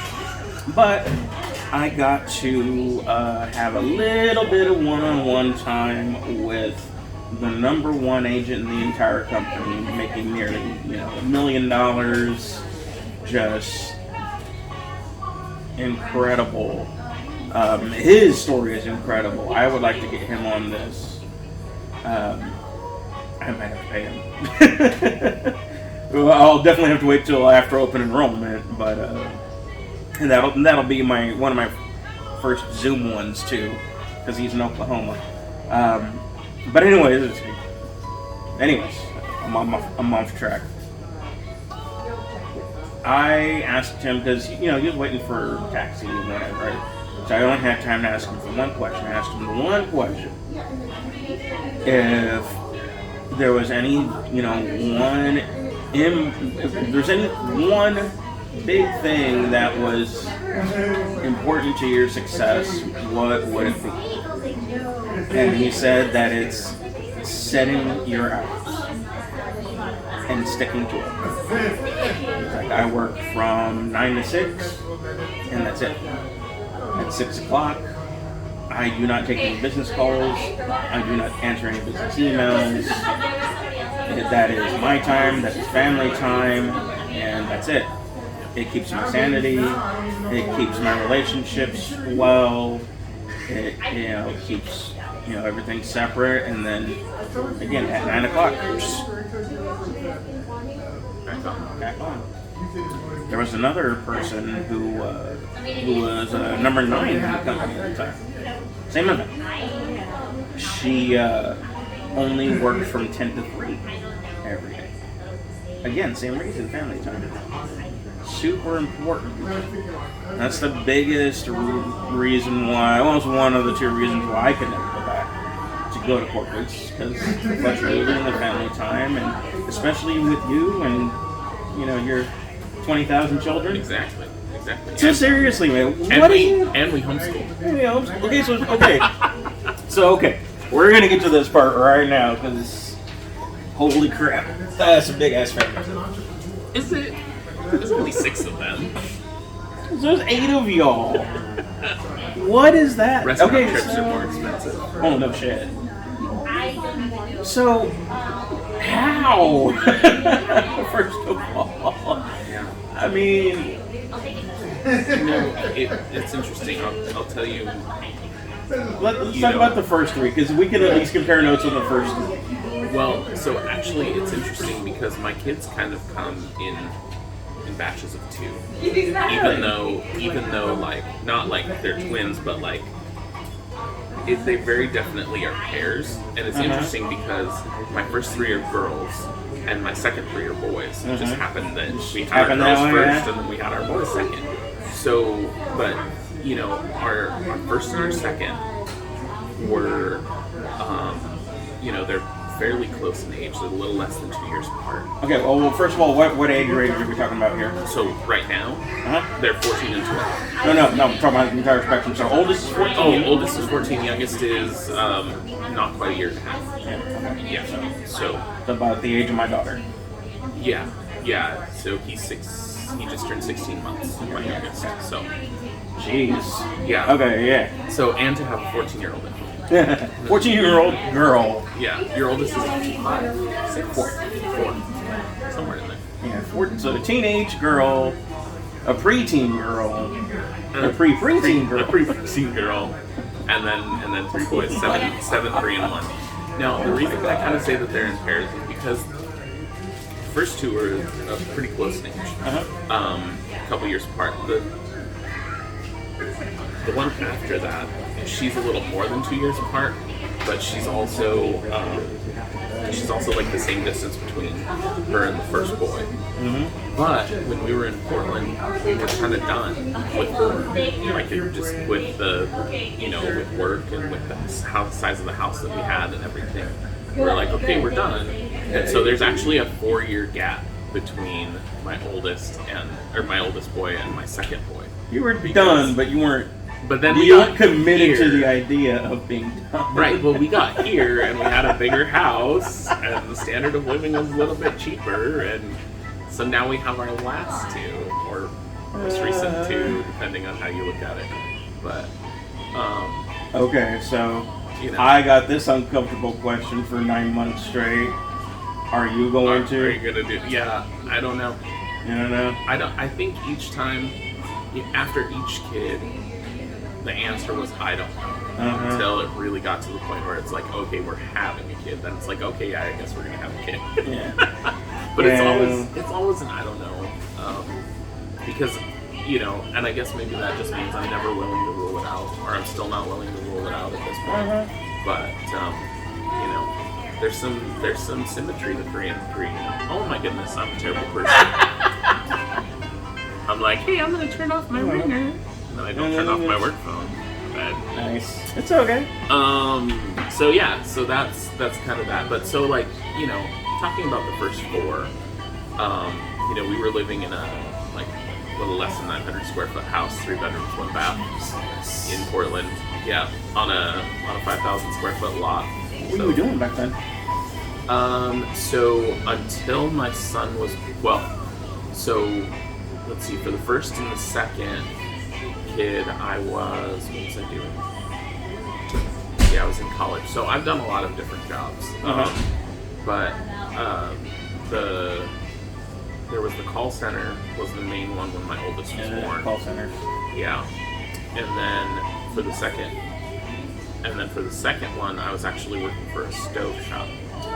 [SPEAKER 1] But I got to have a little bit of one-on-one time with the number one agent in the entire company, making nearly $1 million. Just incredible. His story is incredible. I would like to get him on this. I might have to pay him. Well, I'll definitely have to wait till after open enrollment, but that'll be one of my first Zoom ones too, because he's in Oklahoma. But anyways, I'm off track. I asked him because he was waiting for a taxi and whatever, right? So I only had time to ask him for one question. I asked him the one question: if there was any, if there's any one big thing that was important to your success, what would it be? And he said that it's setting your hours and sticking to it. He's like, I work from 9 to 6, and that's it. At 6 o'clock, I do not take any business calls. I do not answer any business emails. That is my time. That is family time, and that's it. It keeps my sanity. It keeps my relationships well. It keeps everything separate. And then again at 9 o'clock, just back on. There was another person who was number 9 in the company at the time. Same event. She only worked from 10 to 3 every day. Again, same reason, family time. Super important. That's the biggest reason why, well, it's one of the 2 reasons why I could never go back to go to corporates, because the flexibility and the family time, and especially with you and your 20,000 children.
[SPEAKER 2] Exactly.
[SPEAKER 1] So seriously, man,
[SPEAKER 2] and we homeschool.
[SPEAKER 1] Okay, we're gonna get to this part right now because holy crap, that's a big ass family.
[SPEAKER 2] Is it? There's only 6 of them.
[SPEAKER 1] There's 8 of y'all. What is that?
[SPEAKER 2] Restaurant trips are more expensive.
[SPEAKER 1] Oh no shit. So how? First of all, I mean.
[SPEAKER 2] It's interesting. I'll tell you.
[SPEAKER 1] Let's talk about the first 3, because we can at least compare notes on the first 3.
[SPEAKER 2] Well, so actually, it's interesting because my kids kind of come in batches of 2. Even though like not like they're twins, but like they very definitely are pairs. And it's interesting because my first 3 are girls and my second 3 are boys. It just happened that we had our girls first and then we had our boys second. So, but our first and our second were, they're fairly close in age. They're a little less than 2 years apart.
[SPEAKER 1] Okay. Well, first of all, what age range are we talking about here?
[SPEAKER 2] So right now, they're 14 and 12.
[SPEAKER 1] No. I'm talking about the entire spectrum. So oldest is 14.
[SPEAKER 2] Oh, oldest is 14. Youngest is not quite a year and a half. Yeah. So
[SPEAKER 1] about the age of my daughter.
[SPEAKER 2] Yeah. So he's 6. He just turned 16 months. My youngest. So.
[SPEAKER 1] Jeez.
[SPEAKER 2] Yeah.
[SPEAKER 1] Okay. Yeah.
[SPEAKER 2] So and to have a 14-year-old at home.
[SPEAKER 1] 14-year-old girl.
[SPEAKER 2] Yeah. Your oldest is 5, 6, 4, somewhere in there.
[SPEAKER 1] Yeah. So a teenage girl, a preteen girl, a pre-preteen girl,
[SPEAKER 2] a pre-preteen girl, and then 3 boys, 7, 3, and 1. Now the reason I kind of say that they're in pairs is because the first 2 are pretty close in age, a couple years apart. The one after that, she's a little more than 2 years apart, but she's also like the same distance between her and the first boy. But when we were in Portland, we were kind of done with with the with work and with the size of the house that we had and everything. We're like, okay, we're done. And so there's actually a 4-year gap between my oldest boy and my second boy.
[SPEAKER 1] You were done, but you weren't
[SPEAKER 2] But then
[SPEAKER 1] you weren't committed to the idea of being done.
[SPEAKER 2] Right, well, we got here, and we had a bigger house, and the standard of living was a little bit cheaper, and so now we have our last two, or most recent two, depending on how you look at it. But,
[SPEAKER 1] okay, so
[SPEAKER 2] you know,
[SPEAKER 1] I got this uncomfortable question for 9 months straight. Are you going to?
[SPEAKER 2] Are you going to do? Yeah, I don't know.
[SPEAKER 1] You don't know?
[SPEAKER 2] I think each time, after each kid, the answer was I don't know. Until it really got to the point where it's like, okay, we're having a kid. Then it's like, okay, yeah, I guess we're gonna have a kid.
[SPEAKER 1] Yeah.
[SPEAKER 2] But it's always an I don't know, because and I guess maybe that just means I'm never willing to rule it out, or I'm still not willing to rule it out at this point. But there's some symmetry to 3 and 3. Oh my goodness, I'm a terrible person. I'm like, hey, I'm gonna turn off my ringer, and then I don't turn off my work phone.
[SPEAKER 1] Nice. It's okay.
[SPEAKER 2] So yeah, so that's kind of that. But so talking about the first 4, we were living in a little less than 900 square foot house, 3 bedrooms, 1 bath in Portland. Yeah, on a 5,000 square foot lot.
[SPEAKER 1] What were you doing back then?
[SPEAKER 2] So until my son was let's see, for the first and the second kid, what was I doing? Yeah, I was in college. So I've done a lot of different jobs. But there was the call center was the main one when my oldest was born.
[SPEAKER 1] Call center.
[SPEAKER 2] Yeah. And then for the second one, I was actually working for a stove shop,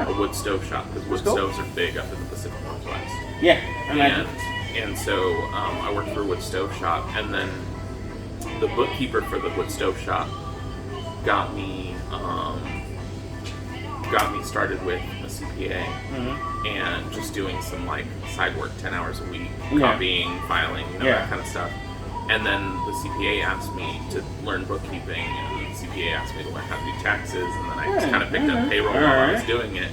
[SPEAKER 2] a wood stove shop, because wood stoves are big up in the Pacific Northwest.
[SPEAKER 1] Yeah.
[SPEAKER 2] And so I worked for a wood stove shop, and then the bookkeeper for the wood stove shop got me started with a CPA and just doing some side work, 10 hours a week, copying, filing, that kind of stuff. And then the CPA asked me to learn bookkeeping, and the CPA asked me to learn how to do taxes, and then I just kind of picked up payroll while I was doing it.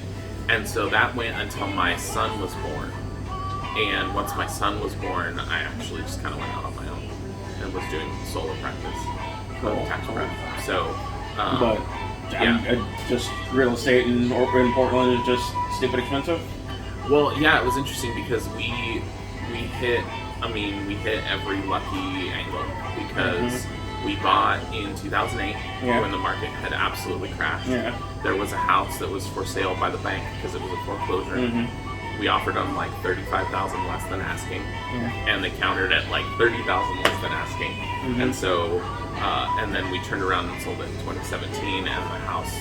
[SPEAKER 2] And so that went until my son was born. And once my son was born, I actually just kind of went out on my own and was doing solo practice, tax prep. So,
[SPEAKER 1] just real estate in Portland is just stupid expensive.
[SPEAKER 2] Well, yeah, it was interesting because we hit every lucky angle because we bought in 2008 when the market had absolutely crashed. Yeah. There was a house that was for sale by the bank because it was a foreclosure. We offered them $35,000 less than asking, and they countered at $30,000 less than asking. And so, and then we turned around and sold it in 2017, and the house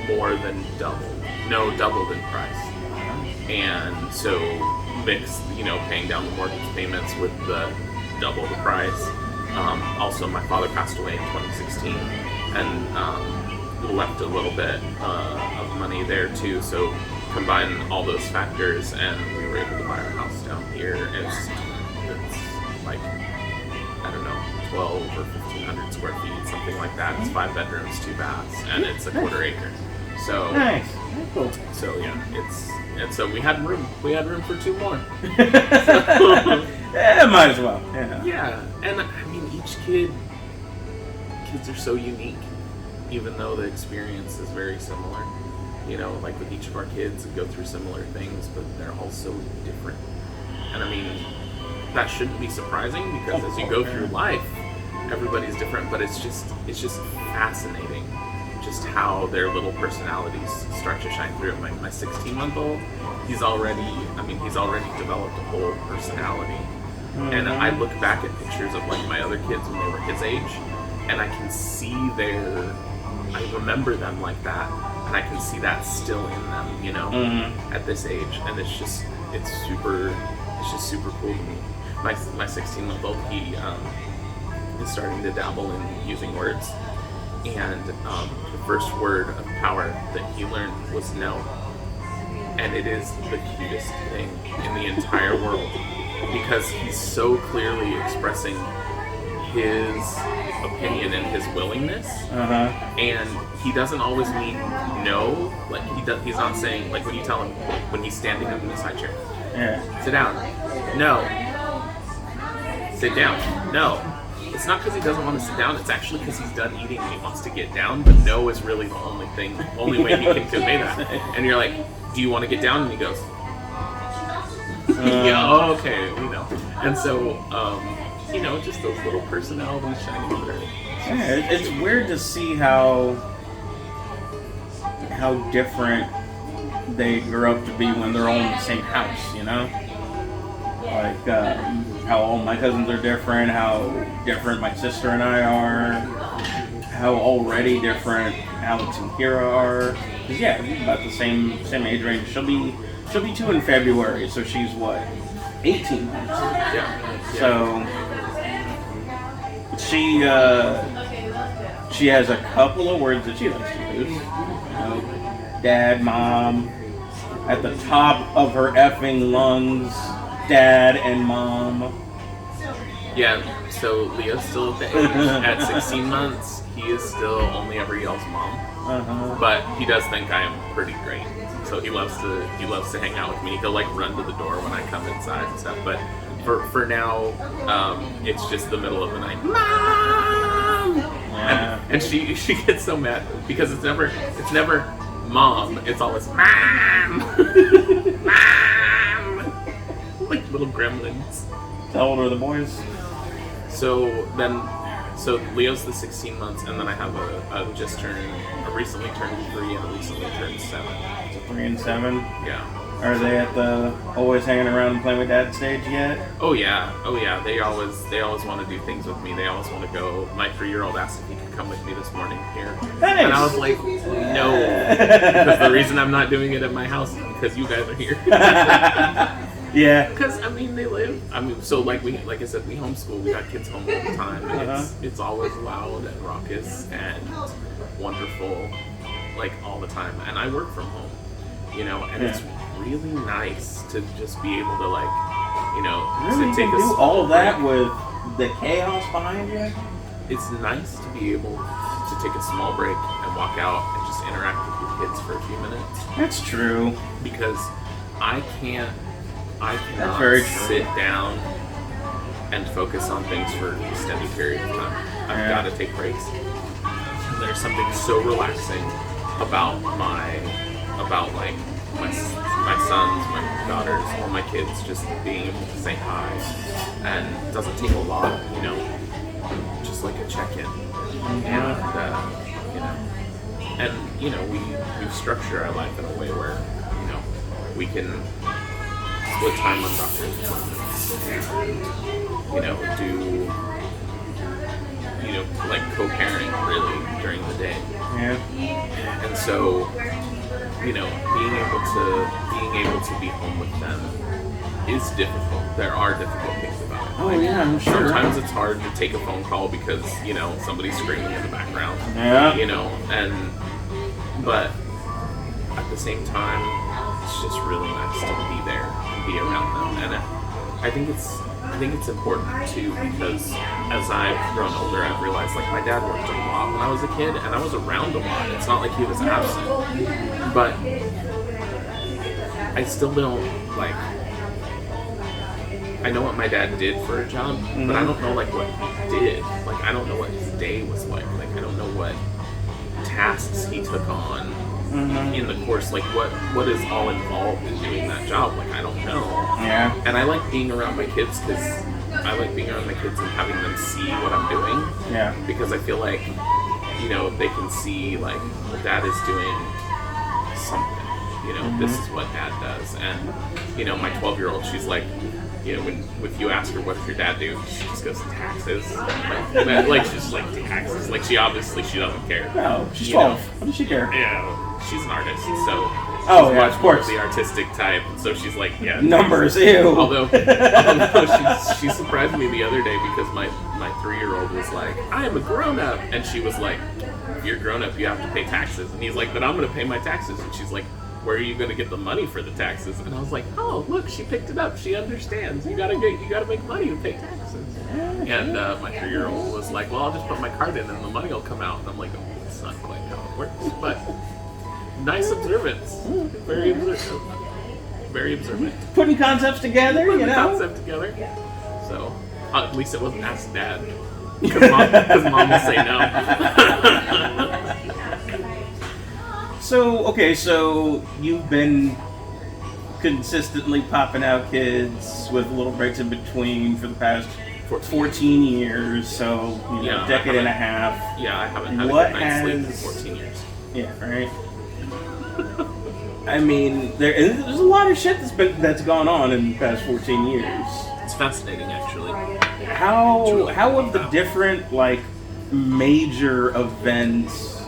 [SPEAKER 2] more than doubled in price. And so, mixed, paying down the mortgage payments with the double the price. Also, my father passed away in 2016, and left a little bit of money there too, so combine all those factors and we were able to buy our house down here. It's 12 or 1,500 square feet, something like that. It's 5 bedrooms, 2 baths, and it's a quarter acre. So
[SPEAKER 1] nice. Cool.
[SPEAKER 2] So yeah, so we had room for 2 more.
[SPEAKER 1] Might as well.
[SPEAKER 2] Yeah, and each kids are so unique. Even though the experience is very similar, with each of our kids, we go through similar things, but they're all so different. And that shouldn't be surprising because as you go through life, everybody's different. But it's just fascinating, just how their little personalities start to shine through. My 16-month-old, he's already developed a whole personality. And I look back at pictures of my other kids when they were his age, and I can see I remember them like that, and I can see that still in them, at this age, and it's just super cool to me. My 16-month-old, he is starting to dabble in using words, and the first word of power that he learned was no, and it is the cutest thing in the entire world because he's so clearly expressing his opinion and his willingness, and he doesn't always mean no. He's not saying when you tell him when he's standing up in his high chair, sit down, no, sit down. No. It's not because he doesn't want to sit down. It's actually because he's done eating and he wants to get down. But no is really the only way he can convey that. And you're like, do you want to get down? And he goes, yeah, okay, And so, just those little personalities shining through.
[SPEAKER 1] Yeah, it's weird to see how different they grow up to be when they're all in the same house, Like, how all my cousins are different, how different my sister and I are, how already different Alex and Kira are. Cause yeah, about the same age range. She'll be 2 in February, so she's what, 18 months.
[SPEAKER 2] Yeah.
[SPEAKER 1] So she has a couple of words that she likes to use. Dad, mom. At the top of her effing lungs, dad and mom.
[SPEAKER 2] Yeah, so Leo's still at the age. At 16 months, he is still only ever yells mom. But he does think I am pretty great. So he loves to hang out with me. He'll like run to the door when I come inside and stuff. But for now, it's just the middle of the night. Mom! Yeah. And she gets so mad because it's never mom. It's always mom. Mom. Like little gremlins.
[SPEAKER 1] How old are the boys?
[SPEAKER 2] So Leo's the 16 months, and then I have a recently turned 3 and a recently turned 7.
[SPEAKER 1] So 3 and 7?
[SPEAKER 2] Yeah.
[SPEAKER 1] Are they at the always hanging around and playing with dad stage yet?
[SPEAKER 2] Oh yeah. They always want to do things with me. They always want to go. My 3-year-old asked if he could come with me this morning here.
[SPEAKER 1] Nice.
[SPEAKER 2] And I was like, no. Because the reason I'm not doing it at my house is because you guys are here.
[SPEAKER 1] Yeah.
[SPEAKER 2] Because they live. So like I said, we homeschool. We got kids home all the time. And it's always loud and raucous and wonderful, like all the time. And I work from home, and it's really nice to just be able to
[SPEAKER 1] really,
[SPEAKER 2] to take
[SPEAKER 1] do all of that with the chaos behind you.
[SPEAKER 2] It's nice to be able to take a small break and walk out and just interact with your kids for a few minutes.
[SPEAKER 1] That's true.
[SPEAKER 2] Because I cannot sit down and focus on things for an extended period of time. I've got to take breaks. And there's something so relaxing about my sons, my daughters, all my kids just being able to say hi. And it doesn't take a lot, just like a check-in. And we structure our life in a way where, we can split time on doctor's appointments, like co-parenting really during the day.
[SPEAKER 1] Yeah.
[SPEAKER 2] And so, being able to be home with them is difficult. There are difficult things about it.
[SPEAKER 1] Oh yeah, I'm sure.
[SPEAKER 2] Sometimes it's hard to take a phone call because, somebody's screaming in the background.
[SPEAKER 1] Yeah.
[SPEAKER 2] But at the same time, it's just really nice to be there and be around them. And I think it's important too, because as I've grown older, I've realized my dad worked a lot when I was a kid, and I was around a lot. It's not like he was absent, but I still don't I know what my dad did for a job, but I don't know what he did. I don't know what his day was like. I don't know what tasks he took on in the course. What is all involved in doing that job? I don't know.
[SPEAKER 1] Yeah.
[SPEAKER 2] And I like being around my kids and having them see what I'm doing.
[SPEAKER 1] Yeah.
[SPEAKER 2] Because I feel like, they can see well, dad is doing something. This is what dad does. And, my 12-year-old, she's like, if you ask her, what does your dad do? She just goes, taxes. She's taxes. She obviously, she doesn't care.
[SPEAKER 1] No, she's 12. What does she care?
[SPEAKER 2] Yeah, she's an artist, so
[SPEAKER 1] she's
[SPEAKER 2] much
[SPEAKER 1] of
[SPEAKER 2] more
[SPEAKER 1] course.
[SPEAKER 2] the artistic type. So she's like, yeah.
[SPEAKER 1] Numbers, ew.
[SPEAKER 2] Although she surprised me the other day because my 3-year-old was like, I am a grown-up. And she was like, if you're a grown-up, you have to pay taxes. And he's like, but I'm going to pay my taxes. And she's like, where are you going to get the money for the taxes? And I was like, oh, look, she picked it up. She understands. You gotta make money to pay taxes. And my 3-year-old was like, well, I'll just put my card in and the money will come out. And I'm like, oh, that's not quite how it works. But nice observance. Very observant. Very observant.
[SPEAKER 1] Putting concepts together,
[SPEAKER 2] Concept together. So At least it wasn't ask Dad. Because mom will say no.
[SPEAKER 1] So you've been consistently popping out kids with little breaks in between for the past 14 years, so a decade and a half.
[SPEAKER 2] Yeah, I haven't had a good night's sleep in 14 years.
[SPEAKER 1] Yeah, right. I mean, there's a lot of shit that's gone on in the past 14 years.
[SPEAKER 2] It's fascinating, actually.
[SPEAKER 1] How have the different major events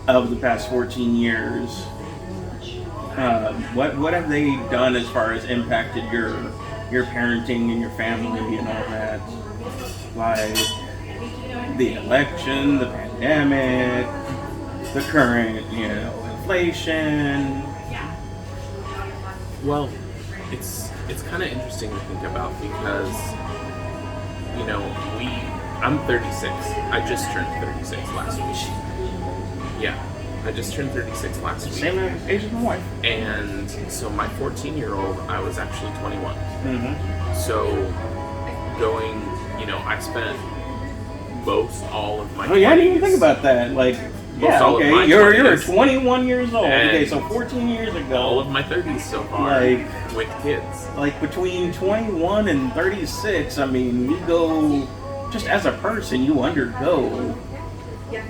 [SPEAKER 1] of the past 14 years? What have they done as far as impacted your parenting and your family and all that? Like the election, the pandemic, the current inflation.
[SPEAKER 2] Well, it's kind of interesting to think about because I'm 36. I just turned 36 last week. Yeah, I just turned 36 last week.
[SPEAKER 1] Same age as my wife.
[SPEAKER 2] And so my 14-year-old, I was actually 21.
[SPEAKER 1] Mm-hmm.
[SPEAKER 2] So going, I spent all of my.
[SPEAKER 1] Oh yeah, I didn't even think about that. You're 21 years old. Okay, so 14 years ago.
[SPEAKER 2] All of my 30s so far with kids.
[SPEAKER 1] Between 21 and 36, I mean, you go, just as a person, you undergo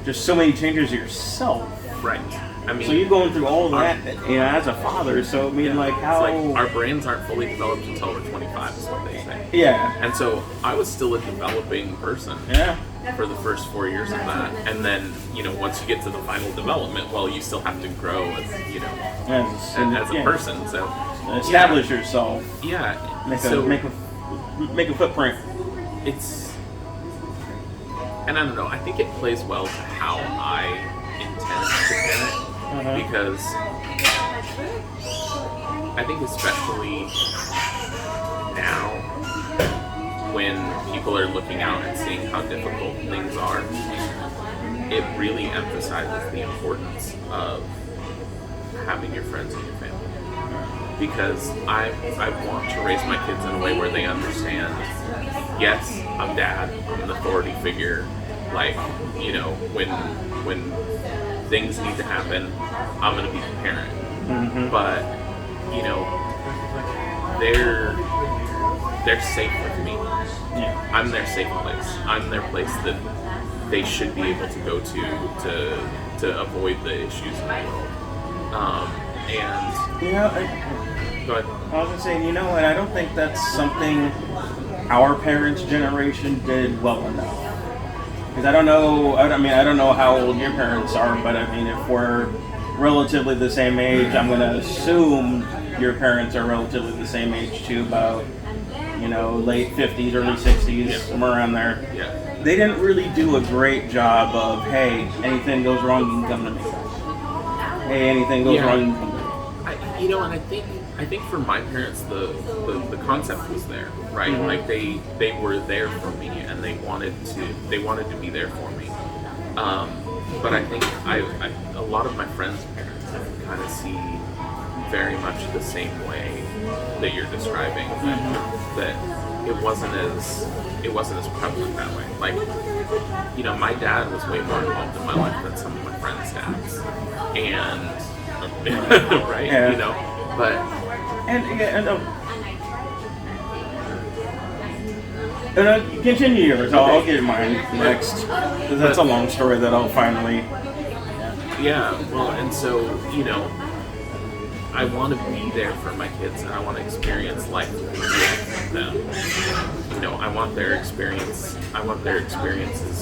[SPEAKER 1] just so many changes yourself.
[SPEAKER 2] Right. I mean,
[SPEAKER 1] so you're going through all of that, as a father. So I mean, how
[SPEAKER 2] our brains aren't fully developed until we're 25, is what they say.
[SPEAKER 1] Yeah.
[SPEAKER 2] And so I was still a developing person.
[SPEAKER 1] Yeah.
[SPEAKER 2] For the first 4 years of that, and then once you get to the final development, you still have to grow as as a person. So
[SPEAKER 1] establish yourself.
[SPEAKER 2] Yeah.
[SPEAKER 1] Make a footprint.
[SPEAKER 2] And I don't know. I think it plays well to how I intend to parent because I think especially now when people are looking out and seeing how difficult things are, it really emphasizes the importance of having your friends and your family. Because I want to raise my kids in a way where they understand, yes, I'm dad, I'm an authority figure, when things need to happen, I'm going to be the parent.
[SPEAKER 1] Mm-hmm.
[SPEAKER 2] But, they're safe with me.
[SPEAKER 1] Yeah.
[SPEAKER 2] I'm their safe place. I'm their place that they should be able to go to avoid the issues in the world. Go ahead.
[SPEAKER 1] I was gonna say, what? I don't think that's something our parents' generation did well enough. Because I don't know. I don't know how old your parents are, but I mean, if we're relatively the same age, I'm gonna assume your parents are relatively the same age too, about late 50s, early 60s, somewhere around there.
[SPEAKER 2] Yeah.
[SPEAKER 1] They didn't really do a great job of, hey, anything goes wrong, you can come to me. Hey, anything goes wrong, you can come to me.
[SPEAKER 2] And I think for my parents, the concept was there, right?
[SPEAKER 1] Mm-hmm.
[SPEAKER 2] They were there for me, and they wanted to be there for me. But I think a lot of my friends' parents kind of see very much the same way that you're describing.
[SPEAKER 1] Mm-hmm.
[SPEAKER 2] That it wasn't as prevalent that way. My dad was way more involved in my life than some of my friends' dads, and right,
[SPEAKER 1] Yeah.
[SPEAKER 2] but
[SPEAKER 1] continue yours. I'll get mine next. That's a long story that I'll finally.
[SPEAKER 2] Yeah. Well, and so I want to be there for my kids, and I want to experience life with them. I want their experiences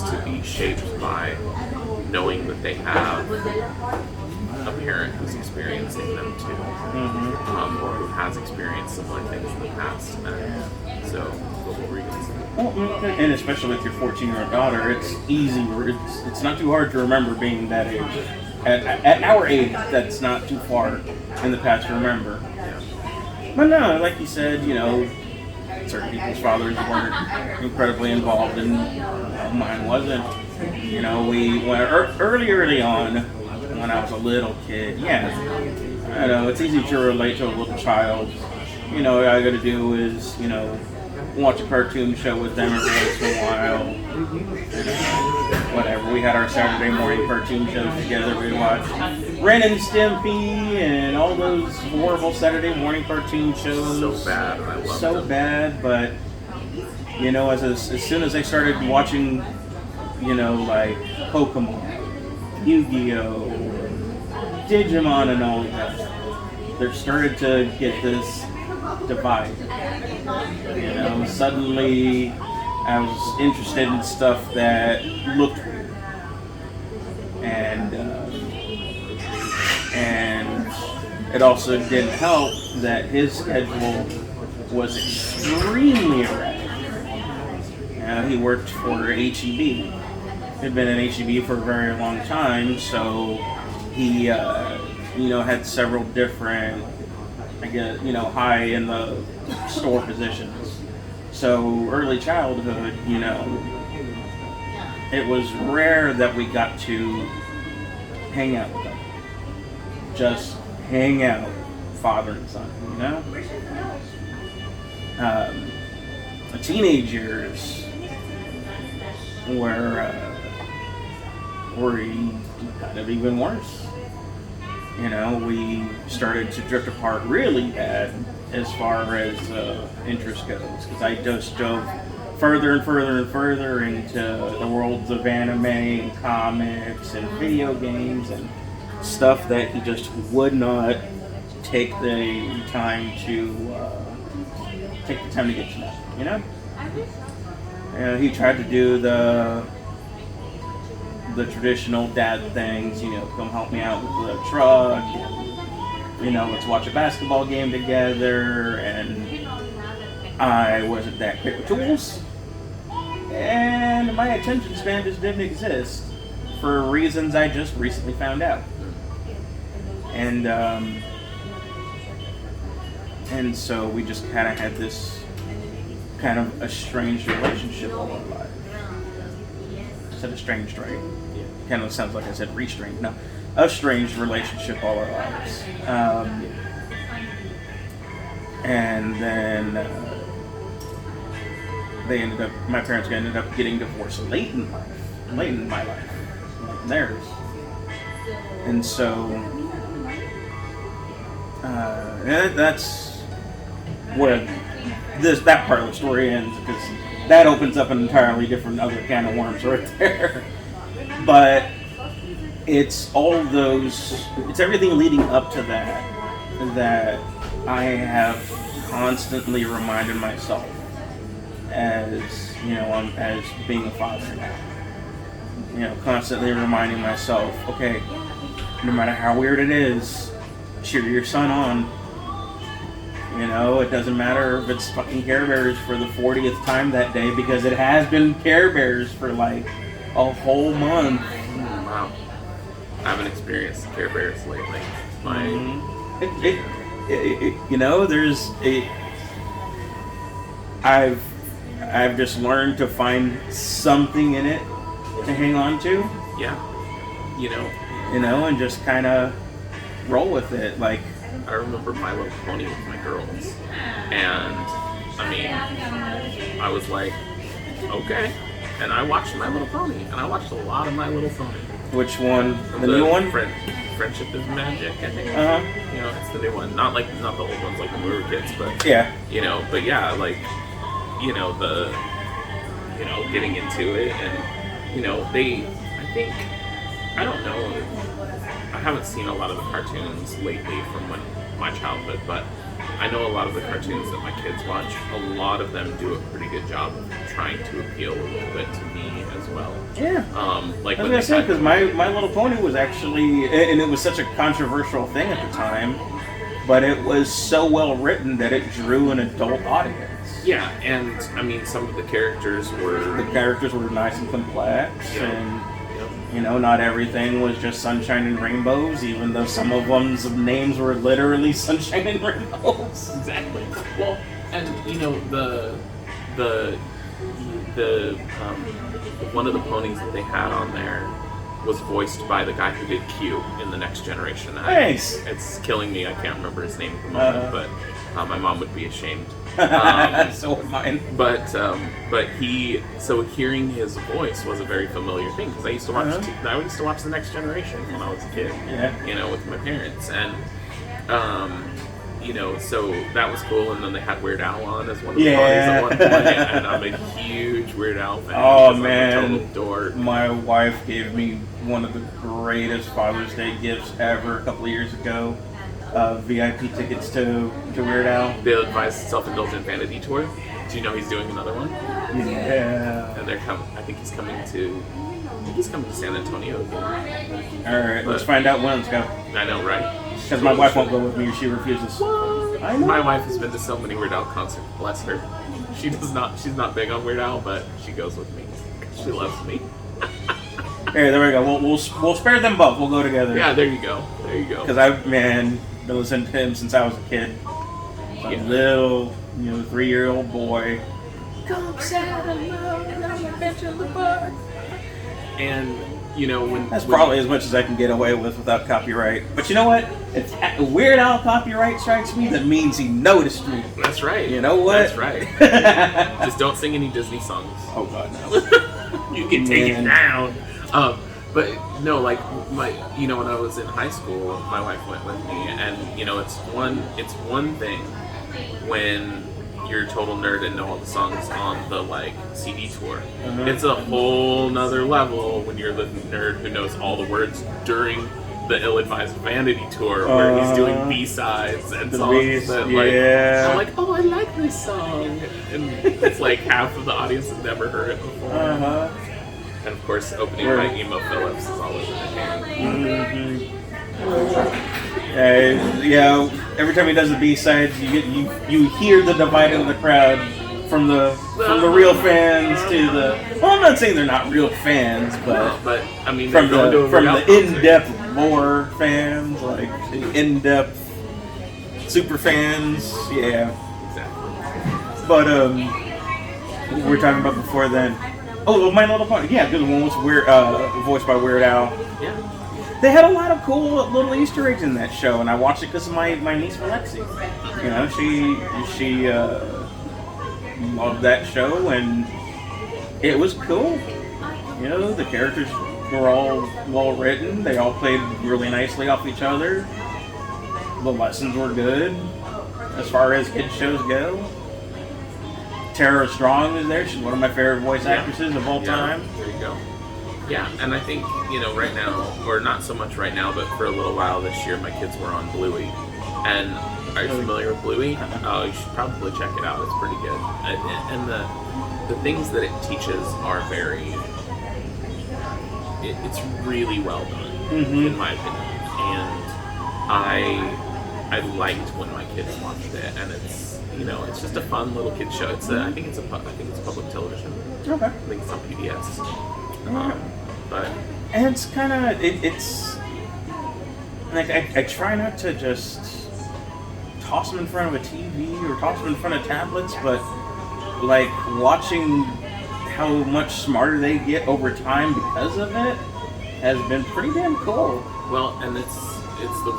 [SPEAKER 2] to be shaped by knowing that they have a parent who's experiencing them too, or who has experienced similar things in the past. So what were you going to say?
[SPEAKER 1] Well, and especially with your 14-year-old daughter, it's easy. It's not too hard to remember being that age. At our age, that's not too far in the past to remember.
[SPEAKER 2] Yeah.
[SPEAKER 1] But no, like you said, certain people's fathers weren't incredibly involved, and mine wasn't. We went early on when I was a little kid. Yeah, I know it's easy to relate to a little child. All I got to do is watch a cartoon show with them every once in a while. Whatever. We had our Saturday morning cartoon shows together. We watched Ren and Stimpy and all those horrible Saturday morning cartoon shows.
[SPEAKER 2] So bad, I loved
[SPEAKER 1] so
[SPEAKER 2] them.
[SPEAKER 1] bad, but you know, as soon as I started watching, you know, like Pokemon, Yu-Gi-Oh, Digimon, and all that, there started to get this divide. You know, suddenly I was interested in stuff that looked weird, and it also didn't help that his schedule was extremely erratic. He worked for H-E-B. He'd been in H-E-B for a very long time, so he, you know, had several different, I guess, you know, high in the store positions. So early childhood, you know, it was rare that we got to hang out with them. Just hang out, father and son, you know? The teenage years were kind of even worse. You know, we started to drift apart really bad as far as interest goes, because I just dove further and further and further into the worlds of anime and comics and video games and stuff that he just would not take the time to get to know, you know? He tried to do the traditional dad things, you know, come help me out with the truck, and, you know, let's watch a basketball game together, and I wasn't that quick with tools, and my attention span just didn't exist for reasons I just recently found out. And so we just kind of had this kind of estranged relationship all our life. I said estranged, right? Yeah. Kind of sounds like I said restrained. No, estranged relationship all our lives. And then my parents ended up getting divorced late in my life, like theirs. And so that's where that part of the story ends, because that opens up an entirely different other can of worms right there. But it's everything leading up to that I have constantly reminded myself as, you know, as being a father now. You know, constantly reminding myself, okay, no matter how weird it is, cheer your son on. You know, it doesn't matter if it's fucking Care Bears for the 40th time that day, because it has been Care Bears for like a whole month.
[SPEAKER 2] Wow. I haven't experienced Care Bears lately.
[SPEAKER 1] You know, I've just learned to find something in it to hang on to.
[SPEAKER 2] Yeah. You
[SPEAKER 1] know, and just kind of roll with it. Like,
[SPEAKER 2] I remember My Little Pony with my girls, and I mean, I was like, okay, and I watched My Little Pony, and I watched a lot of My Little Pony.
[SPEAKER 1] Which one? The new one?
[SPEAKER 2] Friendship is Magic, I think. You know, it's the new one. Not the old ones like when we were kids, but
[SPEAKER 1] yeah.
[SPEAKER 2] You know, but yeah, like, you know, getting into it, and you know, I don't know. I haven't seen a lot of the cartoons lately from my childhood, but I know a lot of the cartoons that my kids watch, a lot of them do a pretty good job of trying to appeal a little bit to me as well.
[SPEAKER 1] Yeah.
[SPEAKER 2] Like
[SPEAKER 1] I was going to say, because My Little Pony was actually, and it was such a controversial thing at the time, but it was so well written that it drew an adult audience.
[SPEAKER 2] Yeah, and I mean, some of the characters were
[SPEAKER 1] nice and complex, and you know, not everything was just sunshine and rainbows, even though some of them's names were literally sunshine and rainbows.
[SPEAKER 2] Exactly. Well, and you know, the one of the ponies that they had on there was voiced by the guy who did Q in The Next Generation.
[SPEAKER 1] Nice.
[SPEAKER 2] It's killing me. I can't remember his name at the moment, but my mom would be ashamed
[SPEAKER 1] So would mine.
[SPEAKER 2] But hearing his voice was a very familiar thing because I used to watch. I used to watch The Next Generation when I was a kid.
[SPEAKER 1] Yeah.
[SPEAKER 2] With my parents, and so that was cool. And then they had Weird Al on as one of the parties at one point, and I'm a huge Weird Al fan.
[SPEAKER 1] Oh man,
[SPEAKER 2] I'm a total dork. My
[SPEAKER 1] wife gave me one of the greatest Father's Day gifts ever a couple of years ago. VIP tickets to Weird Al.
[SPEAKER 2] The Advised Self-Indulgent Vanity Tour. Do you know he's doing another one?
[SPEAKER 1] Yeah.
[SPEAKER 2] And I think he's coming to San Antonio again.
[SPEAKER 1] All right, let's find out when. Let's go.
[SPEAKER 2] I know, right?
[SPEAKER 1] Because my wife won't go with me. She refuses.
[SPEAKER 2] What? I know. My wife has been to so many Weird Al concerts. Bless her. She does not. She's not big on Weird Al, but she goes with me. She loves me.
[SPEAKER 1] Hey, there we go. We'll spare them both. We'll go together.
[SPEAKER 2] Yeah, there you go. There you go.
[SPEAKER 1] Because I've been listening to him since I was a kid. A little, 3-year-old boy.
[SPEAKER 2] Come saddle up, adventure the park. And
[SPEAKER 1] that's probably as much as I can get away with without copyright. But you know what? If Weird Al copyright strikes me, that means he noticed me.
[SPEAKER 2] That's right.
[SPEAKER 1] You know what?
[SPEAKER 2] That's right. Just don't sing any Disney songs.
[SPEAKER 1] Oh God, no.
[SPEAKER 2] You can take it down. But no, like when I was in high school, my wife went with me, and it's one thing when you're a total nerd and know all the songs on the CD tour. It's a whole nother level when you're the nerd who knows all the words during the Ill-Advised Vanity tour, where he's doing B-sides and songs that I'm like, oh, I like this song, and it's like half of the audience has never heard it before. And of course, opening by Emo Phillips is all over the game.
[SPEAKER 1] Every time he does the B-sides, you hear the dividing of the crowd from the real fans to the. Well, I'm not saying they're not real fans, but
[SPEAKER 2] I mean,
[SPEAKER 1] from the in-depth lore fans, like in-depth super fans, yeah.
[SPEAKER 2] Exactly.
[SPEAKER 1] But what we were talking about before then. Oh, My Little Pony. Yeah, the one was voiced by Weird Al.
[SPEAKER 2] Yeah.
[SPEAKER 1] They had a lot of cool little Easter eggs in that show, and I watched it because of my niece Alexi. She loved that show, and it was cool. The characters were all well written. They all played really nicely off each other. The lessons were good as far as kids shows go. Tara Strong is there. She's one of my favorite voice actresses of all time.
[SPEAKER 2] There you go. Yeah, and I think, right now, or not so much right now, but for a little while this year, my kids were on Bluey. And are you familiar with Bluey? Oh, you should probably check it out. It's pretty good. And the things that it teaches are it's really well done, in my opinion. And I liked when my kids watched it, and it's just a fun little kid show. I think it's public television.
[SPEAKER 1] Okay.
[SPEAKER 2] I think it's on PBS.
[SPEAKER 1] And it's kind of it's like I try not to just toss them in front of a TV or toss them in front of tablets, but like watching how much smarter they get over time because of it has been pretty damn cool.
[SPEAKER 2] Well, and it's the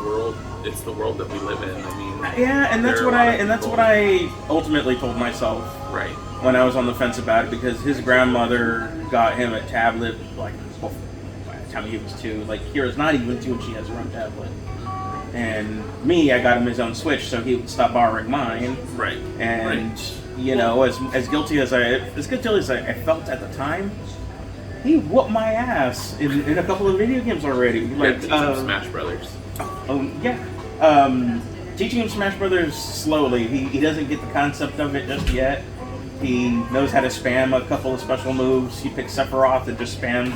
[SPEAKER 2] world that we live in. I mean,
[SPEAKER 1] and that's what I ultimately told myself.
[SPEAKER 2] Right.
[SPEAKER 1] When I was on the fence about it, because his grandmother got him a tablet by the time he was 2. Kira's not even 2 and she has her own tablet. And me, I got him his own Switch so he would stop borrowing mine.
[SPEAKER 2] Right.
[SPEAKER 1] And as guilty as I felt at the time, he whooped my ass in a couple of video games already.
[SPEAKER 2] Smash Brothers.
[SPEAKER 1] Oh yeah. Teaching him Smash Brothers slowly. He doesn't get the concept of it just yet. He knows how to spam a couple of special moves. He picks Sephiroth and just spams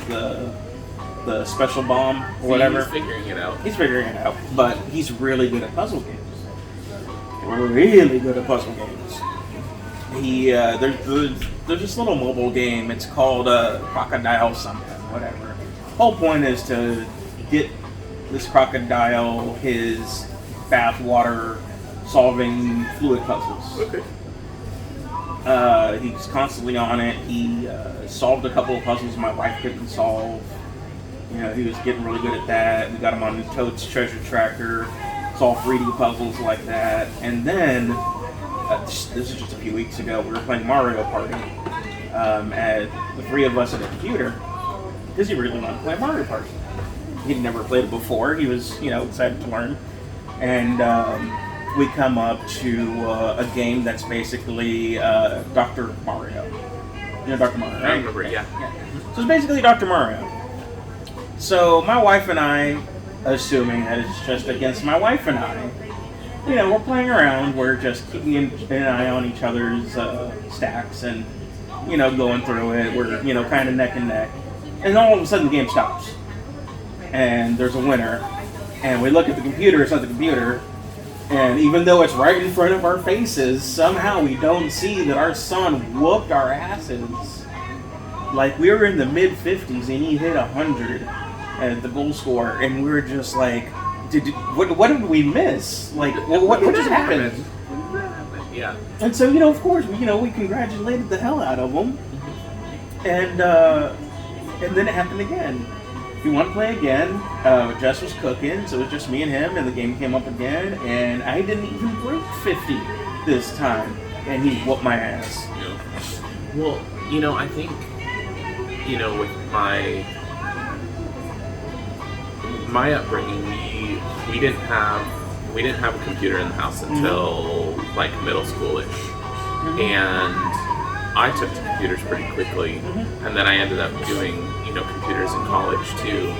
[SPEAKER 1] the special bomb or whatever.
[SPEAKER 2] He's figuring it out.
[SPEAKER 1] But he's really good at puzzle games. Really good at puzzle games. There's this little mobile game. It's called Crocodile something, whatever. Whole point is to get this crocodile his bathwater solving fluid puzzles.
[SPEAKER 2] Okay.
[SPEAKER 1] He's constantly on it. He solved a couple of puzzles my wife couldn't solve. He was getting really good at that. We got him on Toad's Treasure Tracker, solve 3D puzzles like that. And then this is just a few weeks ago. We were playing Mario Party. At the three of us at a computer because he really wanted to play Mario Party. He'd never played it before. He was, excited to learn. And we come up to a game that's basically Dr. Mario. You know Dr. Mario, right?
[SPEAKER 2] I remember, yeah.
[SPEAKER 1] So it's basically Dr. Mario. So my wife and I, assuming that it's just against my wife and I, we're playing around. We're just keeping an eye on each other's stacks and, going through it. We're, kind of neck and neck. And all of a sudden the game stops. And there's a winner. And we look at the computer, it's not the computer. And even though it's right in front of our faces, somehow we don't see that our son whooped our asses. Like, we were in the mid-50s and he hit 100 at the goal score. And we were just like, what did we miss? Like, what just happened?
[SPEAKER 2] Yeah.
[SPEAKER 1] And so, of course, we congratulated the hell out of him. And then it happened again. We want to play again. Jess was cooking, so it was just me and him, and the game came up again, and I didn't even break 50 this time, and he whooped my ass.
[SPEAKER 2] Yeah. Well, I think, with my upbringing, we didn't have a computer in the house until like middle schoolish, and I took to computers pretty quickly, and then I ended up doing computers in college too.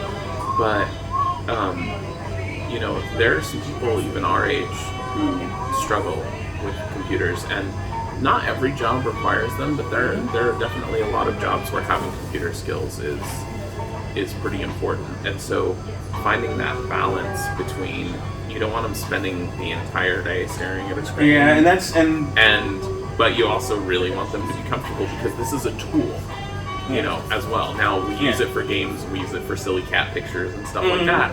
[SPEAKER 2] But there are some people even our age who struggle with computers, and not every job requires them, but there are definitely a lot of jobs where having computer skills is pretty important. And so finding that balance between, you don't want them spending the entire day staring at a screen.
[SPEAKER 1] Yeah,
[SPEAKER 2] but you also really want them to be comfortable, because this is a tool, as well. Now, we use it for games, we use it for silly cat pictures and stuff like that.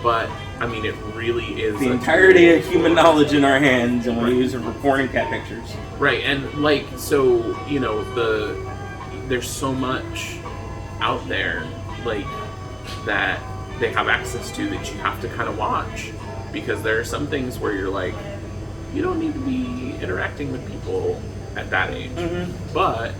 [SPEAKER 2] But, I mean, it really is
[SPEAKER 1] the entirety of human knowledge in our hands, and we use it for porn and cat pictures.
[SPEAKER 2] Right, and there's so much out there, that they have access to that you have to kind of watch. Because there are some things where you're like, you don't need to be interacting with people at that age. But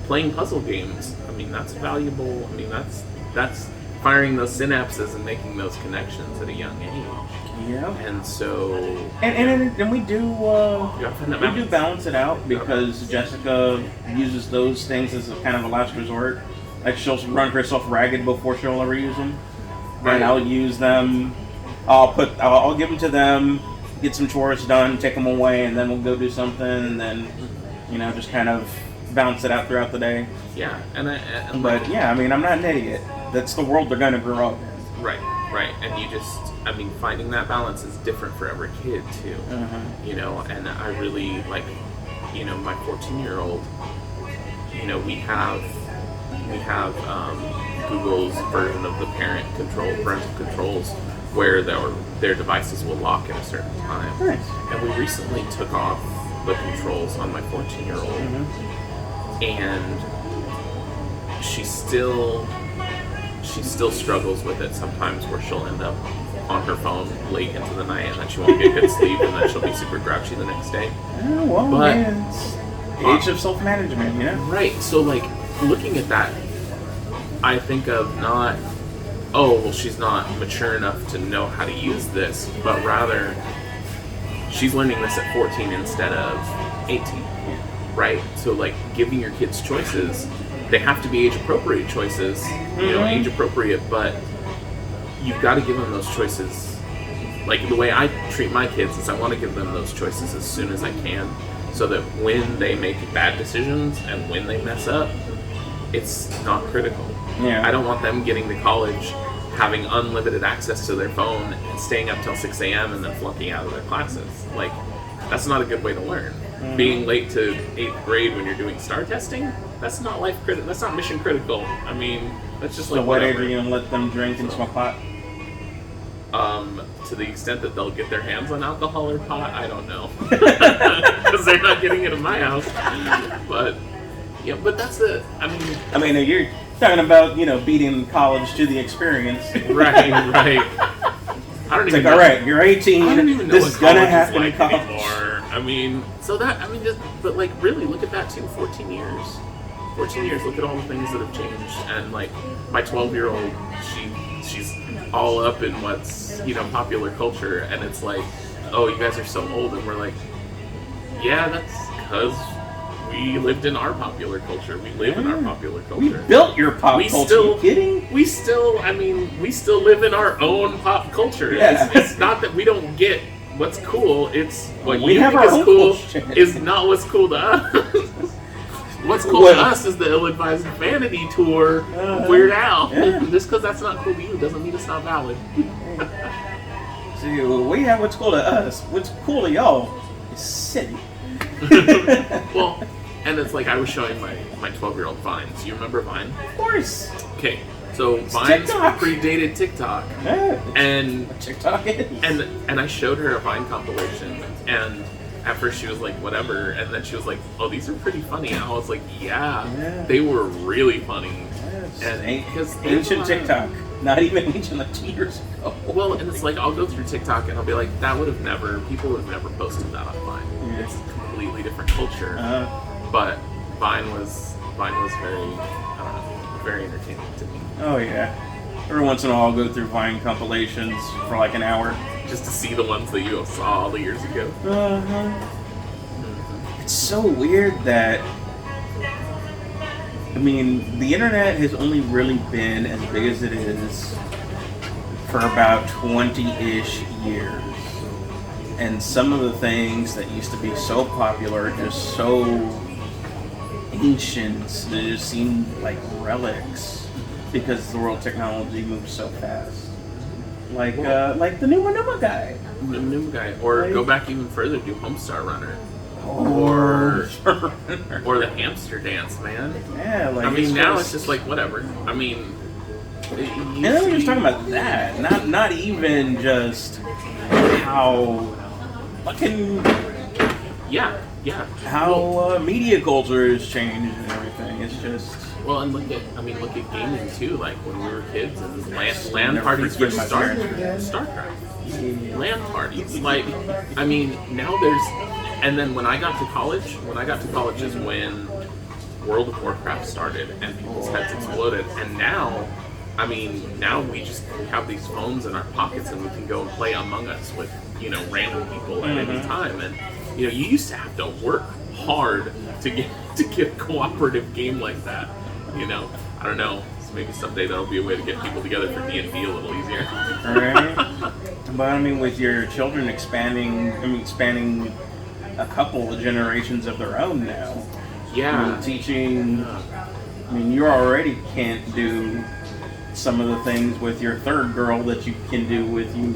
[SPEAKER 2] playing puzzle games, I mean, that's valuable. I mean, that's firing those synapses and making those connections at a young age.
[SPEAKER 1] Yeah.
[SPEAKER 2] And so...
[SPEAKER 1] And we do balance it out, because Jessica uses those things as a kind of a last resort. Like, she'll run herself ragged before she'll ever use them. Right. And I'll use them. I'll give them to them, get some chores done, take them away, and then we'll go do something, and then, just kind of bounce it out throughout the day.
[SPEAKER 2] Yeah,
[SPEAKER 1] I'm not an idiot. That's the world they're going to grow up in.
[SPEAKER 2] Right, and finding that balance is different for every kid, too. And I really, my 14-year-old, we have Google's version of the parental controls, where their devices will lock at a certain time.
[SPEAKER 1] Nice.
[SPEAKER 2] And we recently took off the controls on my 14-year-old, and she still struggles with it sometimes, where she'll end up on her phone late into the night, and then she won't get good sleep, and then she'll be super grouchy the next day.
[SPEAKER 1] Oh, well, man, it's the age of self-management,
[SPEAKER 2] Right, so looking at that, I think of not, she's not mature enough to know how to use this, but rather, she's learning this at 14 instead of 18, right? So, giving your kids choices, they have to be age-appropriate choices, age-appropriate, but you've got to give them those choices. The way I treat my kids is I want to give them those choices as soon as I can, so that when they make bad decisions and when they mess up, it's not critical.
[SPEAKER 1] Yeah.
[SPEAKER 2] I don't want them getting to college, having unlimited access to their phone, and staying up till 6 a.m. and then flunking out of their classes. That's not a good way to learn. Being late to 8th grade when you're doing STAR testing, that's not life critical. That's not mission critical. I mean, that's just
[SPEAKER 1] So what age are you going to let them drink and smoke pot?
[SPEAKER 2] To the extent that they'll get their hands on alcohol or pot, I don't know. Because they're not getting it in my house. But that's the,
[SPEAKER 1] you're talking about, beating college to the experience.
[SPEAKER 2] Right. I don't even know.
[SPEAKER 1] All right, you're 18.
[SPEAKER 2] I don't even know
[SPEAKER 1] this
[SPEAKER 2] what
[SPEAKER 1] is going to
[SPEAKER 2] college
[SPEAKER 1] happen
[SPEAKER 2] is
[SPEAKER 1] in college.
[SPEAKER 2] anymore. I I mean, but like really, look at that too. 14 years. 14 years. Look at all the things that have changed. And like my 12-year-old, she's all up in what's popular culture, and it's like, oh, you guys are so old, and we're like, yeah, that's because we lived in our popular culture. We live in our popular culture.
[SPEAKER 1] We built your pop culture. Are you kidding?
[SPEAKER 2] We still live in our own pop culture. Yeah. It's not that we don't get what's cool. It's what you think is cool is not what's cool to us. What's cool to us is the ill-advised vanity tour Weird Al. Yeah. Just because that's not cool to you doesn't mean it's not valid.
[SPEAKER 1] See, we have what's cool to us. What's cool to y'all is city.
[SPEAKER 2] Well, and it's like I was showing my 12-year-old Vines. You remember Vine?
[SPEAKER 1] Of course.
[SPEAKER 2] Okay, so Vines predated TikTok.
[SPEAKER 1] Yeah,
[SPEAKER 2] and
[SPEAKER 1] TikTok is.
[SPEAKER 2] And I showed her a Vine compilation, and at first she was like, whatever, and then she was like, oh, these are pretty funny. And I was like, yeah. They were really funny.
[SPEAKER 1] Yes.
[SPEAKER 2] And because
[SPEAKER 1] ancient TikTok, not even ancient like 2 years ago.
[SPEAKER 2] Well, and it's like I'll go through TikTok and I'll be like, people would have never posted that on Vine. Yeah. It's a completely different culture. But Vine was very, I don't know, very entertaining to me.
[SPEAKER 1] Oh yeah. Every once in a while I'll go through Vine compilations for like an hour.
[SPEAKER 2] Just to see the ones that you saw all the years ago.
[SPEAKER 1] It's so weird that, I mean, the internet has only really been as big as it is for about 20-ish years. And some of the things that used to be so popular are just so ancient, they just seem like relics because the world technology moves so fast. Like the Numa guy.
[SPEAKER 2] The Numa guy. Or go back even further, do Homestar Runner. Or the hamster dance, man.
[SPEAKER 1] Yeah, like
[SPEAKER 2] I mean, now it's just like whatever. I mean,
[SPEAKER 1] and then we're just talking about that, not even just how fucking how media culture has changed and everything. It's just
[SPEAKER 2] and look at gaming too. Like when we were kids and LAN parties for StarCraft. LAN parties. Like, I mean, now there's. And then when I got to college is when World of Warcraft started and people's heads exploded. And now we just have these phones in our pockets and we can go and play Among Us with, random people at any time. And, you used to have to work hard to get a cooperative game like that. I don't know. So maybe someday that'll be a way to get people together for D&D a little easier.
[SPEAKER 1] Right. But I mean, with your children expanding a couple of generations of their own now.
[SPEAKER 2] Yeah.
[SPEAKER 1] Teaching. I mean, you already can't do some of the things with your third girl that you can do with your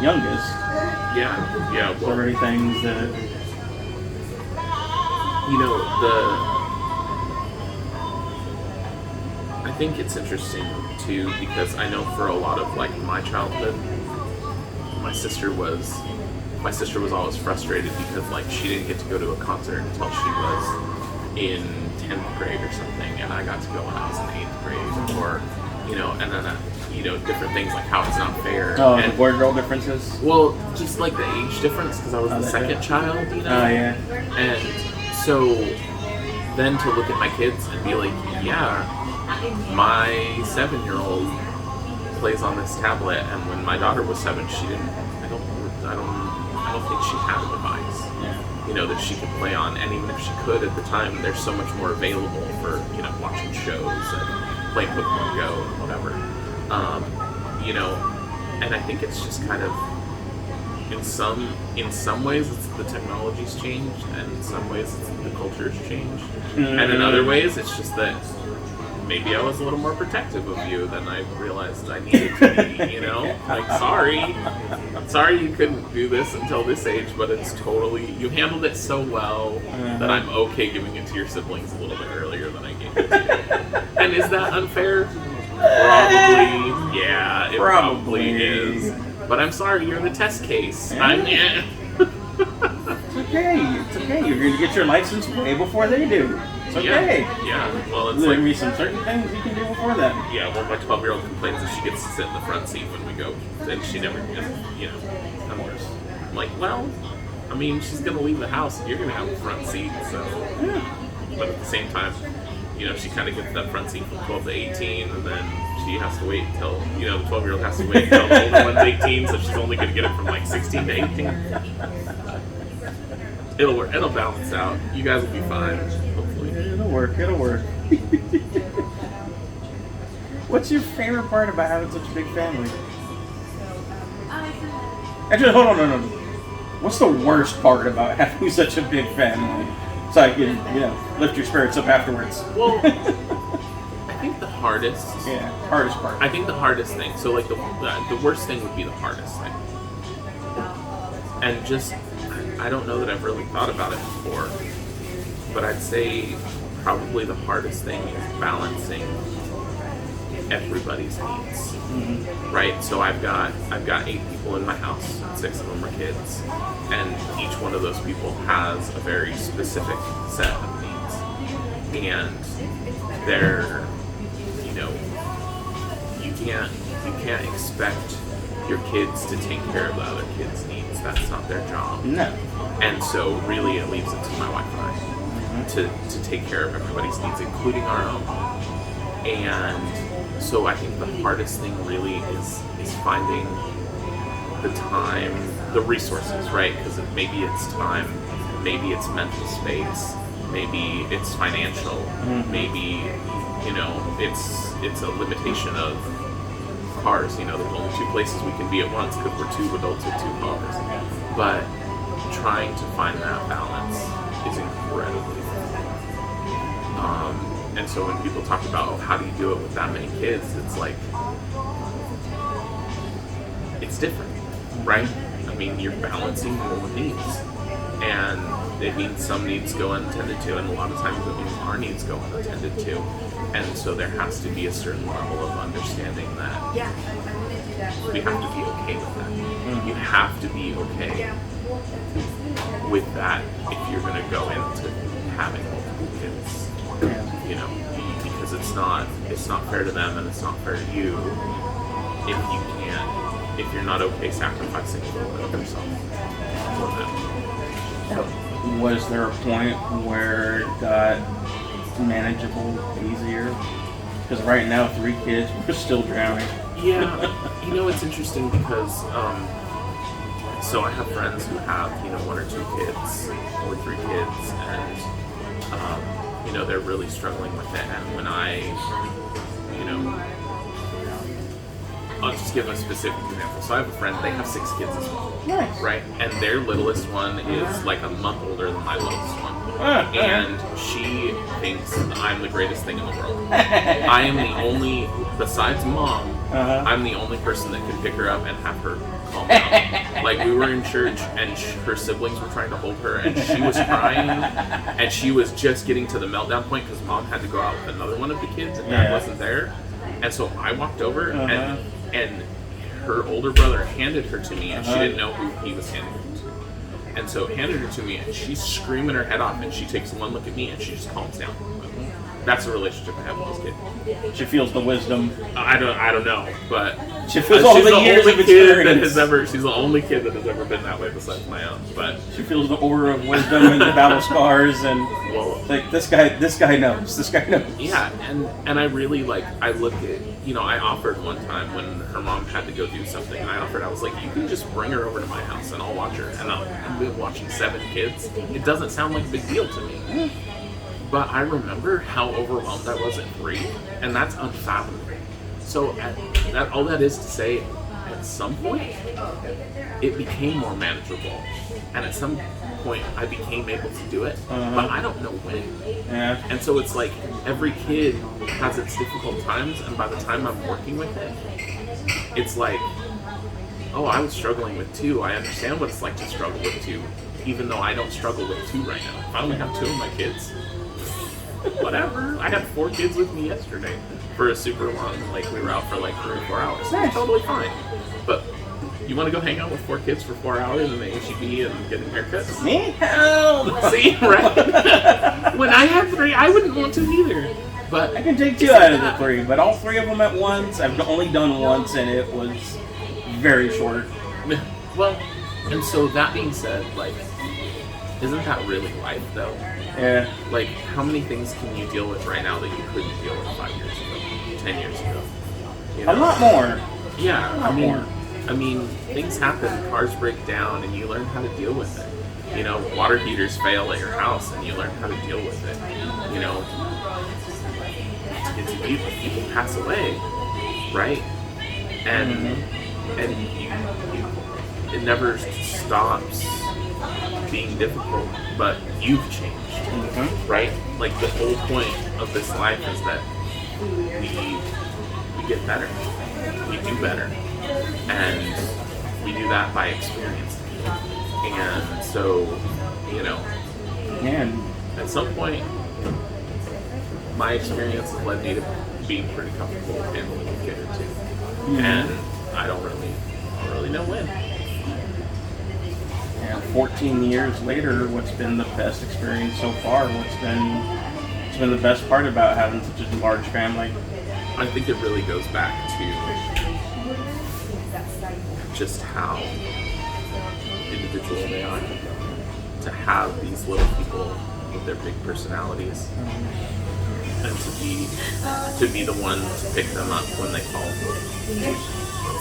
[SPEAKER 1] youngest.
[SPEAKER 2] Yeah.
[SPEAKER 1] Well, already things that.
[SPEAKER 2] I think it's interesting too because I know for a lot of like my childhood, my sister was always frustrated because like she didn't get to go to a concert until she was in 10th grade or something, and I got to go when I was in 8th grade, or and then different things like how it's not fair.
[SPEAKER 1] Oh, and the boy-girl differences.
[SPEAKER 2] Well, just like the age difference because I was the second child,
[SPEAKER 1] Oh yeah.
[SPEAKER 2] And so then to look at my kids and be like, yeah, my 7-year-old plays on this tablet, and when my daughter was 7, she didn't. I don't think she had a device, that she could play on. And even if she could at the time, there's so much more available for, watching shows and playing Pokemon Go and whatever. And I think it's just kind of, in some ways it's the technology's changed, and in some ways it's the culture's changed. And in other ways it's just that maybe I was a little more protective of you than I realized I needed to be, Like, sorry you couldn't do this until this age, but it's totally, you handled it so well that I'm okay giving it to your siblings a little bit earlier than I gave it to you. And is that unfair? Probably, yeah, it probably is. But I'm sorry, you're the test case.
[SPEAKER 1] It's okay. You're going to get your license way before they do. It's okay.
[SPEAKER 2] Yeah. Well, it's
[SPEAKER 1] there'll be some certain things you can do before that.
[SPEAKER 2] Yeah. Well, my 12-year-old complains that she gets to sit in the front seat when we go, and she never, I'm like, well, I mean, she's going to leave the house and you're going to have a front seat, so.
[SPEAKER 1] Yeah.
[SPEAKER 2] But at the same time, you know, she kind of gets that front seat from 12 to 18, and then she has to wait until, you know, the 12-year-old has to wait until the older one's 18, so she's only going to get it from like 16 to 18. It'll work. It'll balance out. You guys will be fine, hopefully.
[SPEAKER 1] It'll work. What's your favorite part about having such a big family? Actually, hold on, no. What's the worst part about having such a big family? So I can, you know, lift your spirits up afterwards.
[SPEAKER 2] Well, I think the hardest
[SPEAKER 1] part.
[SPEAKER 2] I think the hardest thing. So, like, the worst thing would be the hardest thing. And just, I don't know that I've really thought about it before, but I'd say probably the hardest thing is balancing everybody's needs.
[SPEAKER 1] Mm-hmm.
[SPEAKER 2] Right? So I've got 8 people in my house, 6 of them are kids, and each one of those people has a very specific set of needs. And they're, you know, you can't expect your kids to take care of the other kids' needs. That's not their job.
[SPEAKER 1] No.
[SPEAKER 2] And so really it leaves it to my wife and I to take care of everybody's needs, including our own. And so I think the hardest thing really is finding the time, the resources, right? Because maybe it's time, maybe it's mental space, maybe it's financial, maybe, you know, it's a limitation of cars. You know, there's only 2 places we can be at once because we're 2 adults with 2 cars. But trying to find that balance is incredibly difficult. And so when people talk about, oh, how do you do it with that many kids, it's like, it's different, right? I mean, you're balancing all the needs. And it means some needs go unattended to, and a lot of times it means our needs go unattended to. And so there has to be a certain level of understanding that we have to be okay with that. You have to be okay with that if you're going to go into having multiple kids. You know, because it's not fair to them and it's not fair to you if you're not okay sacrificing a little bit of yourself for them.
[SPEAKER 1] Was there a point where it got manageable, easier? Because right now, 3 kids, we're still drowning.
[SPEAKER 2] Yeah, you know, it's interesting because so I have friends who have, you know, 1 or 2 kids or 3 kids, and you know, they're really struggling with it. And when I, you know, I'll just give a specific example. So I have a friend, they have 6 kids as well.
[SPEAKER 1] Nice.
[SPEAKER 2] Right? And their littlest one is like a month older than my littlest one. And she thinks I'm the greatest thing in the world. I am the only, besides Mom, I'm the only person that can pick her up and have her calm down. Like, we were in church and her siblings were trying to hold her and she was crying and she was just getting to the meltdown point because Mom had to go out with another one of the kids and Dad wasn't there. And so I walked over and her older brother handed her to me and she didn't know who he was handing her to. And so handed her to me and she's screaming her head off and she takes one look at me and she just calms down. That's the relationship I have with this kid.
[SPEAKER 1] She feels the wisdom.
[SPEAKER 2] I don't know, but
[SPEAKER 1] she feels all the years of experience.
[SPEAKER 2] She's the only kid that has ever been that way besides my own. But
[SPEAKER 1] she feels the aura of wisdom and the battle scars, and like this guy knows. This guy knows.
[SPEAKER 2] Yeah, and I really I look at, you know, I offered one time when her mom had to go do something, and I was like, you can just bring her over to my house and I'll watch her, and I've been watching 7 kids. It doesn't sound like a big deal to me. But I remember how overwhelmed I was at 3, and that's unfathomable. So all that is to say, at some point, it became more manageable. And at some point, I became able to do it, but I don't know when.
[SPEAKER 1] Yeah.
[SPEAKER 2] And so it's like, every kid has its difficult times, and by the time I'm working with it, it's like, oh, I was struggling with 2. I understand what it's like to struggle with 2, even though I don't struggle with 2 right now. If I only have 2 of my kids, whatever. I had 4 kids with me yesterday for a super long, we were out for 3 or 4 hours. So it's totally fine. But you want to go hang out with 4 kids for 4 hours in the HEB and getting haircuts?
[SPEAKER 1] Me? Hell!
[SPEAKER 2] See, right? When I had 3, I wouldn't want to either. But
[SPEAKER 1] I can take 2 out of the 3, but all 3 of them at once, I've only done once, and it was very short.
[SPEAKER 2] Well, and so that being said, isn't that really life, though?
[SPEAKER 1] Yeah.
[SPEAKER 2] Like, how many things can you deal with right now that you couldn't deal with 5 years ago, 10 years ago? You know?
[SPEAKER 1] A lot more.
[SPEAKER 2] Yeah,
[SPEAKER 1] A lot more.
[SPEAKER 2] I mean, things happen, cars break down, and you learn how to deal with it. You know, water heaters fail at your house, and you learn how to deal with it. You know, people pass away, right? And it never stops being difficult, but you've changed, right? Like, the whole point of this life is that we get better, we do better, and we do that by experience. And so, you know, at some point, my experience has led me to being pretty comfortable handling a kid or two, and I don't really know when.
[SPEAKER 1] And 14 years later, what's been the best experience so far? What's been the best part about having such a large family?
[SPEAKER 2] I think it really goes back to just how individual they are. To have these little people with their big personalities, and to be the one to pick them up when they fall. And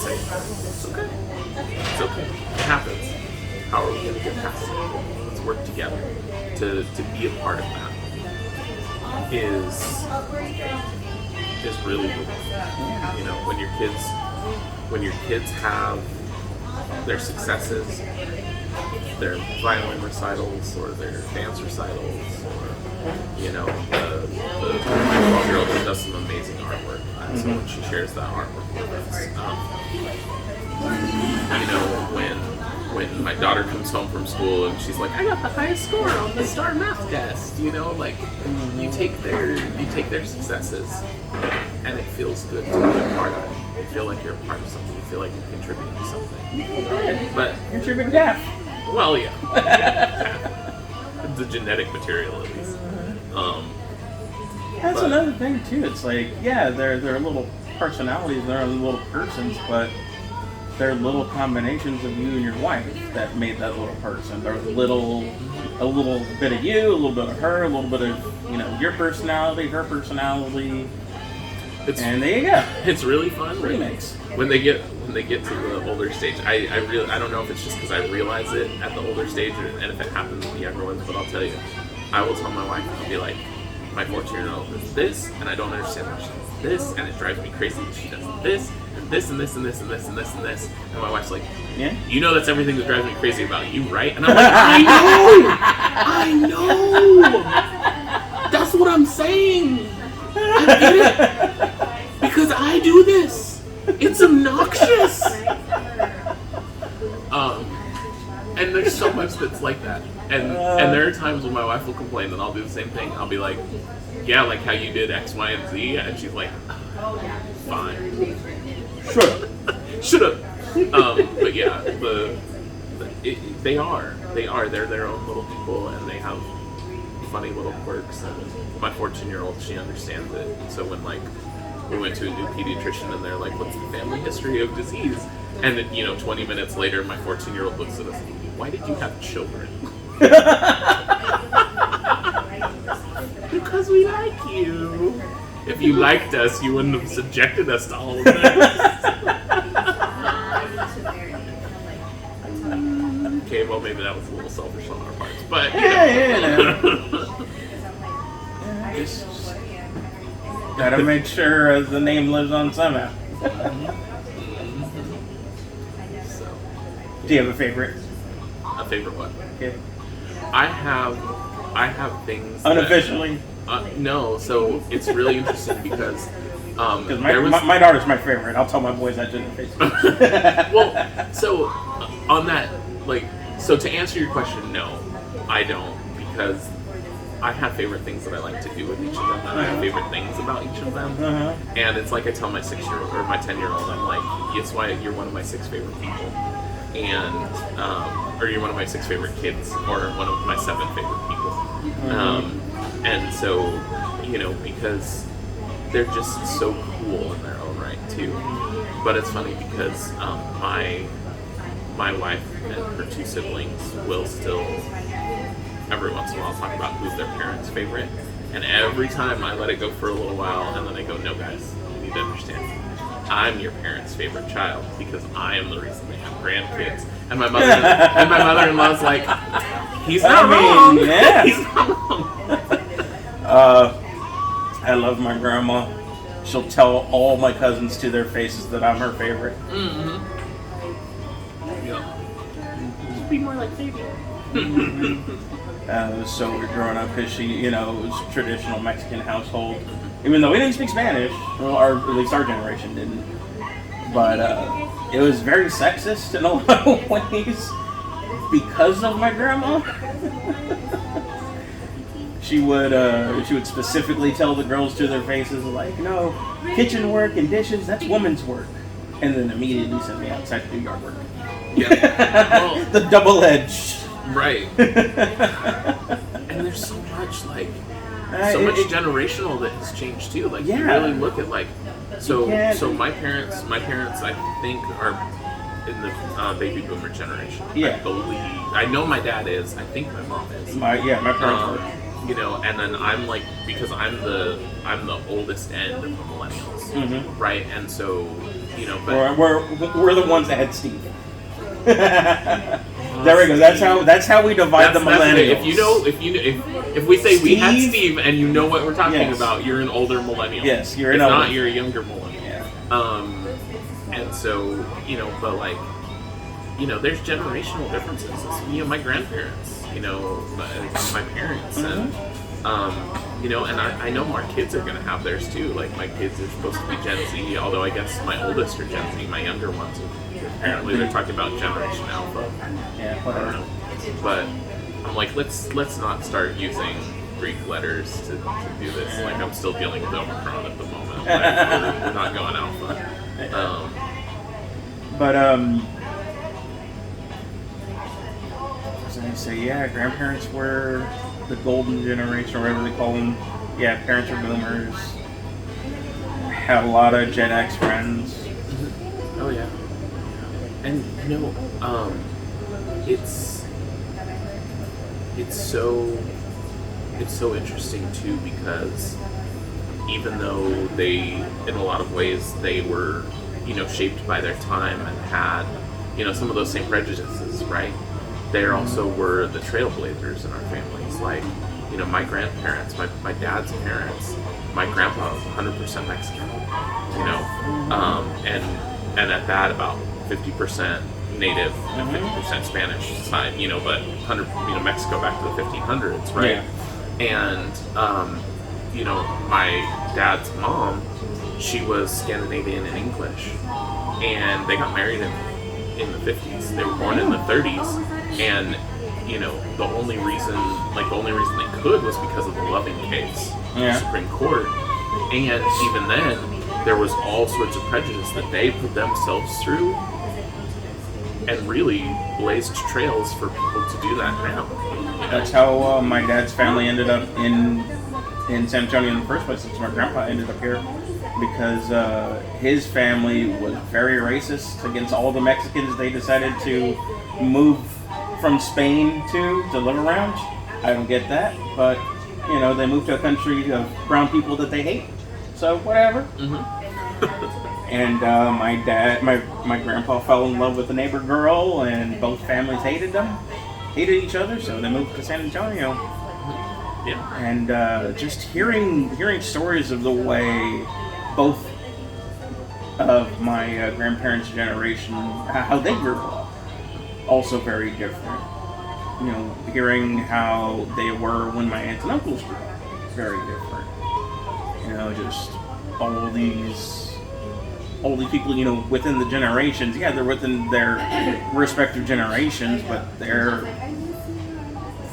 [SPEAKER 2] say, it's okay. It's okay. It happens. How are we going to get past it? Let's work together. To be a part of that is really rewarding. You know, when your kids have their successes, their violin recitals or their dance recitals, or, you know, my 12-year-old does some amazing artwork, and so when she shares that artwork with us, you know, when my daughter comes home from school and she's like, I got the highest score on the STAR math test, you know, like, you take their successes, and it feels good to be a part of it. You feel like you're a part of something. You feel like you're contributing to something. But
[SPEAKER 1] contributing half.
[SPEAKER 2] Well, yeah. The genetic material, at least.
[SPEAKER 1] That's another thing too. It's like, yeah, they're little personalities, they're little persons, but they're little combinations of you and your wife that made that little person. They're a little bit of you, a little bit of her, a little bit of, you know, your personality, her personality. And there you go.
[SPEAKER 2] It's really fun.
[SPEAKER 1] Remix.
[SPEAKER 2] When they get to the older stage, I don't know if it's just because I realize it at the older stage, and if it happens with the younger ones, but I'll tell you, I will tell my wife, I'll be like, my 14-year-old does this, and I don't understand why she does this, and it drives me crazy that she does this, and this, and this, and this, and this, and this, and this. And my wife's like, yeah, you know that's everything that drives me crazy about you, right? And I'm like, I know! That's what I'm saying! I get it! Because I do this! It's obnoxious! And there's so much that's like that. And there are times when my wife will complain and I'll do the same thing. I'll be like, yeah, like how you did X, Y, and Z. And she's like, fine. Shut up. But yeah, they're their own little people, and they have funny little quirks. And my 14-year-old, she understands it. So when, like, we went to a new pediatrician and they're like, what's the family history of disease? And then, 20 minutes later, my 14-year-old looks at us and goes, why did you have children? Because we like you. If you liked us, you wouldn't have subjected us to all of this. Okay, well, maybe that was a little selfish on our parts, but
[SPEAKER 1] just gotta make sure the name lives on somehow.
[SPEAKER 2] So,
[SPEAKER 1] do you have a favorite?
[SPEAKER 2] A favorite what?
[SPEAKER 1] Yeah.
[SPEAKER 2] I have things
[SPEAKER 1] unofficially.
[SPEAKER 2] No, so it's really interesting because
[SPEAKER 1] my daughter's my favorite. I'll tell my boys that to their face.
[SPEAKER 2] Well, so on that, like, so to answer your question, no, I don't, because I have favorite things that I like to do with each of them, and I have favorite things about each of them. And it's like I tell my 6-year-old or my 10-year-old, I'm like, it's why you're one of my 6 favorite people, and or you're one of my 6 favorite kids, or one of my 7 favorite people. And so, because they're just so cool in their own right too. But it's funny because my wife and her 2 siblings will still every once in a while talk about who's their parents' favorite. And every time I let it go for a little while, and then I go, no, guys, you need to understand. I'm your parents' favorite child because I am the reason they have grandkids. And my mother-in-law's like, he's not wrong.
[SPEAKER 1] Yeah.
[SPEAKER 2] He's not wrong.
[SPEAKER 1] I love my grandma. She'll tell all my cousins to their faces that I'm her favorite.
[SPEAKER 2] Mm-hmm. Yeah. Just be more like baby.
[SPEAKER 1] It was so weird growing up because she, it was a traditional Mexican household. Even though we didn't speak Spanish, well, at least our generation didn't. But it was very sexist in a lot of ways because of my grandma. She would specifically tell the girls to their faces, like, no, kitchen work and dishes, that's woman's work. And then immediately send me outside to do yard work.
[SPEAKER 2] Yeah. Well,
[SPEAKER 1] the double edge.
[SPEAKER 2] Right. And there's so much, like, much generational that has changed too. Like, you really look at, like, so my parents I think are in the baby boomer generation.
[SPEAKER 1] Yeah.
[SPEAKER 2] I believe. I know my dad is. I think my mom is.
[SPEAKER 1] My parents are.
[SPEAKER 2] And then I'm like, because I'm the oldest end of the millennials,
[SPEAKER 1] mm-hmm.
[SPEAKER 2] right? And so, but
[SPEAKER 1] we're the ones that had Steve. There we go. That's how we divide the millennials.
[SPEAKER 2] If we say Steve, we had Steve, and you know what we're talking about, you're an older millennial.
[SPEAKER 1] Yes, you're
[SPEAKER 2] if
[SPEAKER 1] an older.
[SPEAKER 2] Not, you're a younger millennial.
[SPEAKER 1] Yeah.
[SPEAKER 2] And so but like, there's generational differences. My grandparents, my parents,
[SPEAKER 1] mm-hmm.
[SPEAKER 2] and and I know our kids are gonna have theirs too. Like, my kids are supposed to be Gen Z, although I guess my oldest are Gen Z. My younger ones, apparently, they're talking about Generation Alpha.
[SPEAKER 1] Yeah,
[SPEAKER 2] I don't know. But I'm like, let's not start using Greek letters to do this. Like, I'm still dealing with Omicron at the moment. Like, we're not going Alpha.
[SPEAKER 1] I was gonna say, grandparents were the golden generation, or whatever they call them. Yeah, parents are boomers. Had a lot of Gen X friends.
[SPEAKER 2] Oh yeah. And it's so interesting too, because even though they, in a lot of ways, they were, shaped by their time and had, some of those same prejudices, right? They also were the trailblazers in our families. Like, my grandparents, my dad's parents, my grandpa was 100% Mexican, and at that, about 50% native and 50% Spanish side, but 100, Mexico back to the 1500s, right? Yeah. And, my dad's mom, she was Scandinavian and English, and they got married in the 50s. They were born in the 30s, and, the only reason they could was because of the Loving case, the Supreme Court, and even then, there was all sorts of prejudice that they put themselves through, and really blazed trails for people to do that now.
[SPEAKER 1] That's how my dad's family ended up in San Antonio in the first place. Since my grandpa ended up here, because his family was very racist against all the Mexicans they decided to move from Spain to live around. I don't get that, but they moved to a country of brown people that they hate. So whatever.
[SPEAKER 2] Mm-hmm.
[SPEAKER 1] And my grandpa fell in love with a neighbor girl, and both families hated each other, so they moved to San Antonio.
[SPEAKER 2] Yeah.
[SPEAKER 1] And just hearing stories of the way both of my grandparents' generation, how they grew up, also very different. Hearing how they were when my aunts and uncles grew up, very different. Just all these people, within the generations. Yeah, they're within their respective generations, but they're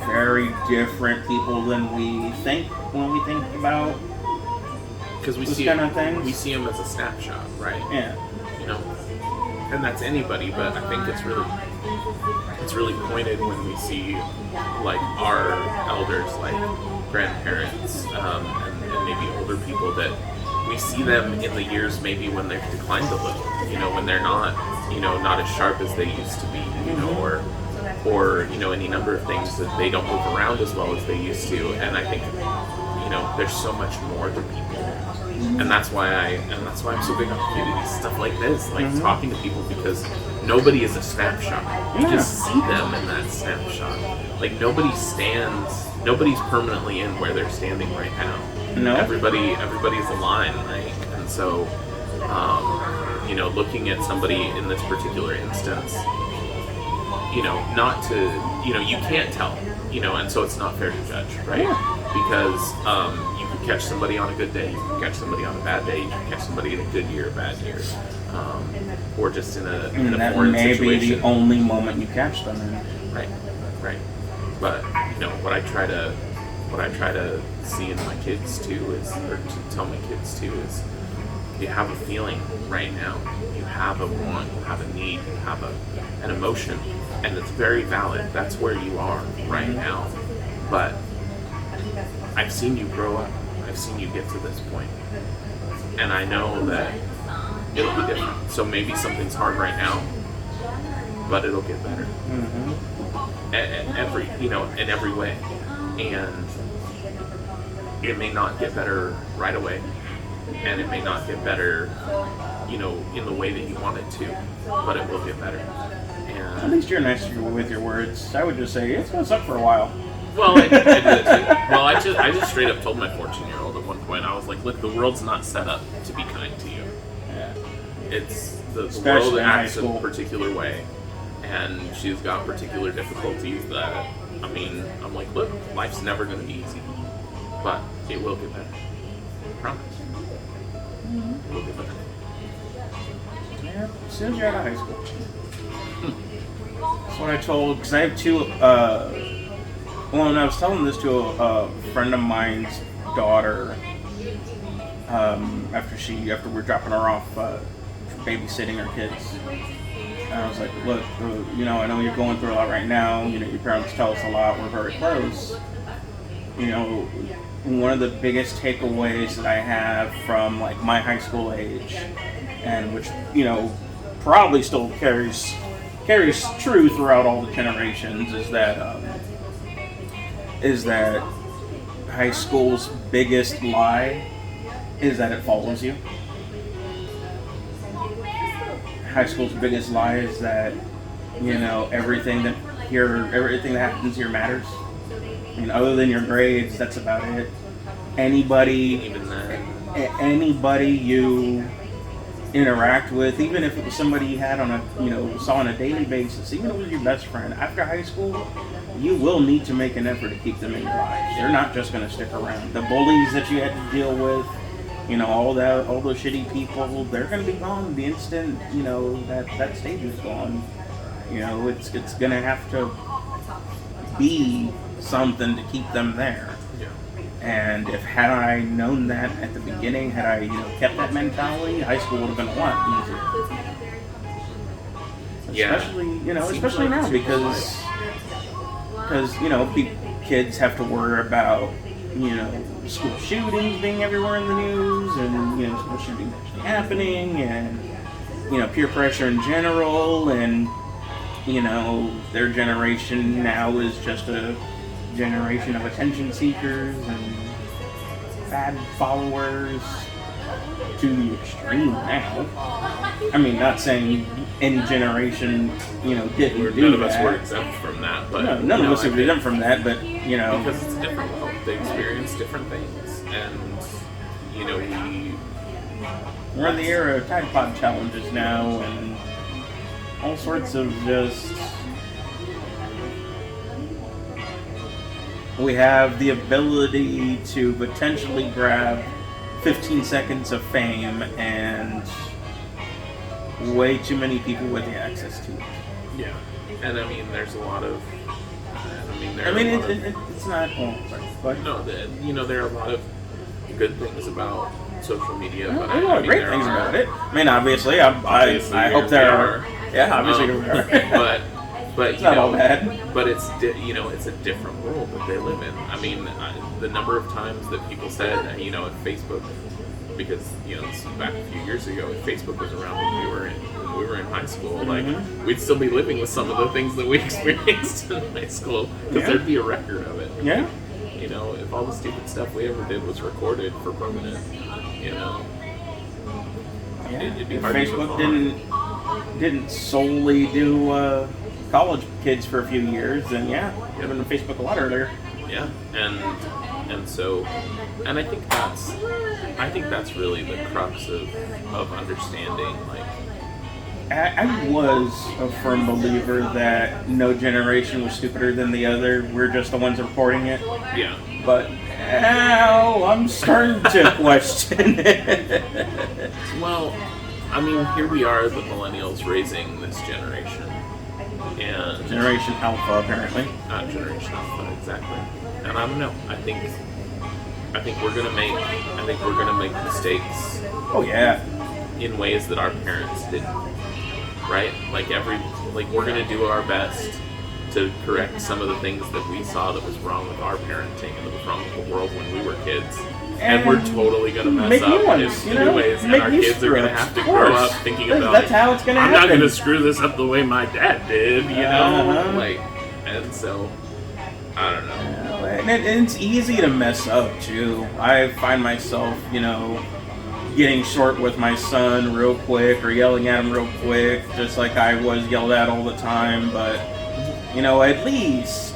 [SPEAKER 1] very different people than we think when we think about
[SPEAKER 2] because we see
[SPEAKER 1] kind of things.
[SPEAKER 2] We see them as a snapshot, right?
[SPEAKER 1] Yeah.
[SPEAKER 2] And that's anybody, but I think it's really pointed when we see like our elders, like grandparents, and maybe older people, that we see them in the years maybe when they've declined a little, when they're not, not as sharp as they used to be, or or any number of things that they don't move around as well as they used to. And I think there's so much more to people, and that's why I'm so big on communities, stuff like this, like talking to people, because nobody is a snapshot. You just see them in that snapshot. Like nobody's permanently in where they're standing right now.
[SPEAKER 1] No.
[SPEAKER 2] Everybody's aligned, right? And so, looking at somebody in this particular instance, not to, you can't tell, and so it's not fair to judge, right?
[SPEAKER 1] Yeah.
[SPEAKER 2] Because you could catch somebody on a good day, you could catch somebody on a bad day, you could catch somebody in a good year, bad year, or just in a foreign
[SPEAKER 1] may
[SPEAKER 2] situation.
[SPEAKER 1] Be the only moment you catch them in.
[SPEAKER 2] Right. But what I try to see in my kids too is, or to tell my kids too is, you have a feeling right now, you have a want, you have a need, you have an emotion, and it's very valid. That's where you are right now. But I've seen you grow up. I've seen you get to this point, and I know that it'll be different. So maybe something's hard right now, but it'll get better. In every way, and it may not get better right away, and it may not get better, in the way that you want it to, but it will get better. And
[SPEAKER 1] at least you're nice with your words. I would just say it's gonna suck for a while.
[SPEAKER 2] Well, I did it too. Well, I just straight up told my 14-year-old at one point, I was like, look, the world's not set up to be kind to you.
[SPEAKER 1] Yeah.
[SPEAKER 2] It's the world acts in a particular way, and she's got particular difficulties that, I'm like, look, life's never going to be easy, but it will get better. I promise. It will get better.
[SPEAKER 1] Yeah, as soon as you're out of high school. That's what I told, because I have two, and I was telling this to a friend of mine's daughter, after we're dropping her off, babysitting her kids. And I was like, look, I know you're going through a lot right now. Your parents tell us a lot. We're very close. One of the biggest takeaways that I have from like my high school age, and which probably still carries true throughout all the generations, is that high school's biggest lie is that it follows you. High school's biggest lie is that everything that happens here matters. Other than your grades, that's about it. Anybody you interact with, even if it was somebody you had saw on a daily basis, even if it was your best friend, after high school, you will need to make an effort to keep them in your lives. They're not just going to stick around. The bullies that you had to deal with, all those shitty people, they're going to be gone the instant, that stage is gone. It's going to have to be something to keep them there.
[SPEAKER 2] Yeah.
[SPEAKER 1] And had I known that at the beginning, had I, kept that mentality, high school would have been a lot easier. Especially now, because kids have to worry about, school shootings being everywhere in the news, and, school shootings actually happening, and, peer pressure in general, and, their generation now is just a generation of attention seekers and fad followers to the extreme now. Not saying any generation, didn't do that.
[SPEAKER 2] None of us were exempt from that, but
[SPEAKER 1] none of us are exempt from that, but
[SPEAKER 2] because it's a different world, they experience different things, and
[SPEAKER 1] we're in the era of Tide Pod challenges now, and all sorts of just. We have the ability to potentially grab 15 seconds of fame, and way too many people with the access to it.
[SPEAKER 2] Yeah, and there's a lot of.
[SPEAKER 1] It's not. Oh, sorry. But
[SPEAKER 2] no, there are a lot of good things about social media, but
[SPEAKER 1] there are great things about it. Obviously, I hope there are. Yeah, obviously there are. But
[SPEAKER 2] it's
[SPEAKER 1] not all bad.
[SPEAKER 2] But it's it's a different world that they live in. The number of times that people said, at Facebook, because this was back a few years ago. If Facebook was around when we were in high school, like we'd still be living with some of the things that we experienced in high school because there'd be a record of it.
[SPEAKER 1] Yeah.
[SPEAKER 2] If all the stupid stuff we ever did was recorded for permanent, it'd be hard
[SPEAKER 1] Facebook
[SPEAKER 2] to move on.
[SPEAKER 1] didn't solely do college kids for a few years, then would have been on Facebook a lot earlier.
[SPEAKER 2] Yeah, and so I think that's really the crux of understanding, like.
[SPEAKER 1] I was a firm believer that no generation was stupider than the other. We're just the ones reporting it.
[SPEAKER 2] Yeah.
[SPEAKER 1] But now I'm starting to question it.
[SPEAKER 2] Well, I mean, here we are, the millennials raising this generation, and
[SPEAKER 1] Generation Alpha, apparently.
[SPEAKER 2] Not Generation Alpha, exactly. And I don't know. I think we're gonna make mistakes.
[SPEAKER 1] Oh yeah.
[SPEAKER 2] In ways that our parents didn't. Right? Like we're gonna do our best to correct some of the things that we saw that was wrong with our parenting and that was wrong with the world when we were kids. And we're totally gonna mess up in new ways, and our kids are gonna have to grow up thinking about.
[SPEAKER 1] That's how it's gonna happen.
[SPEAKER 2] I'm not gonna screw this up the way my dad did, and so I don't know.
[SPEAKER 1] And it's easy to mess up too. I find myself, getting short with my son real quick or yelling at him real quick, just like I was yelled at all the time. But at least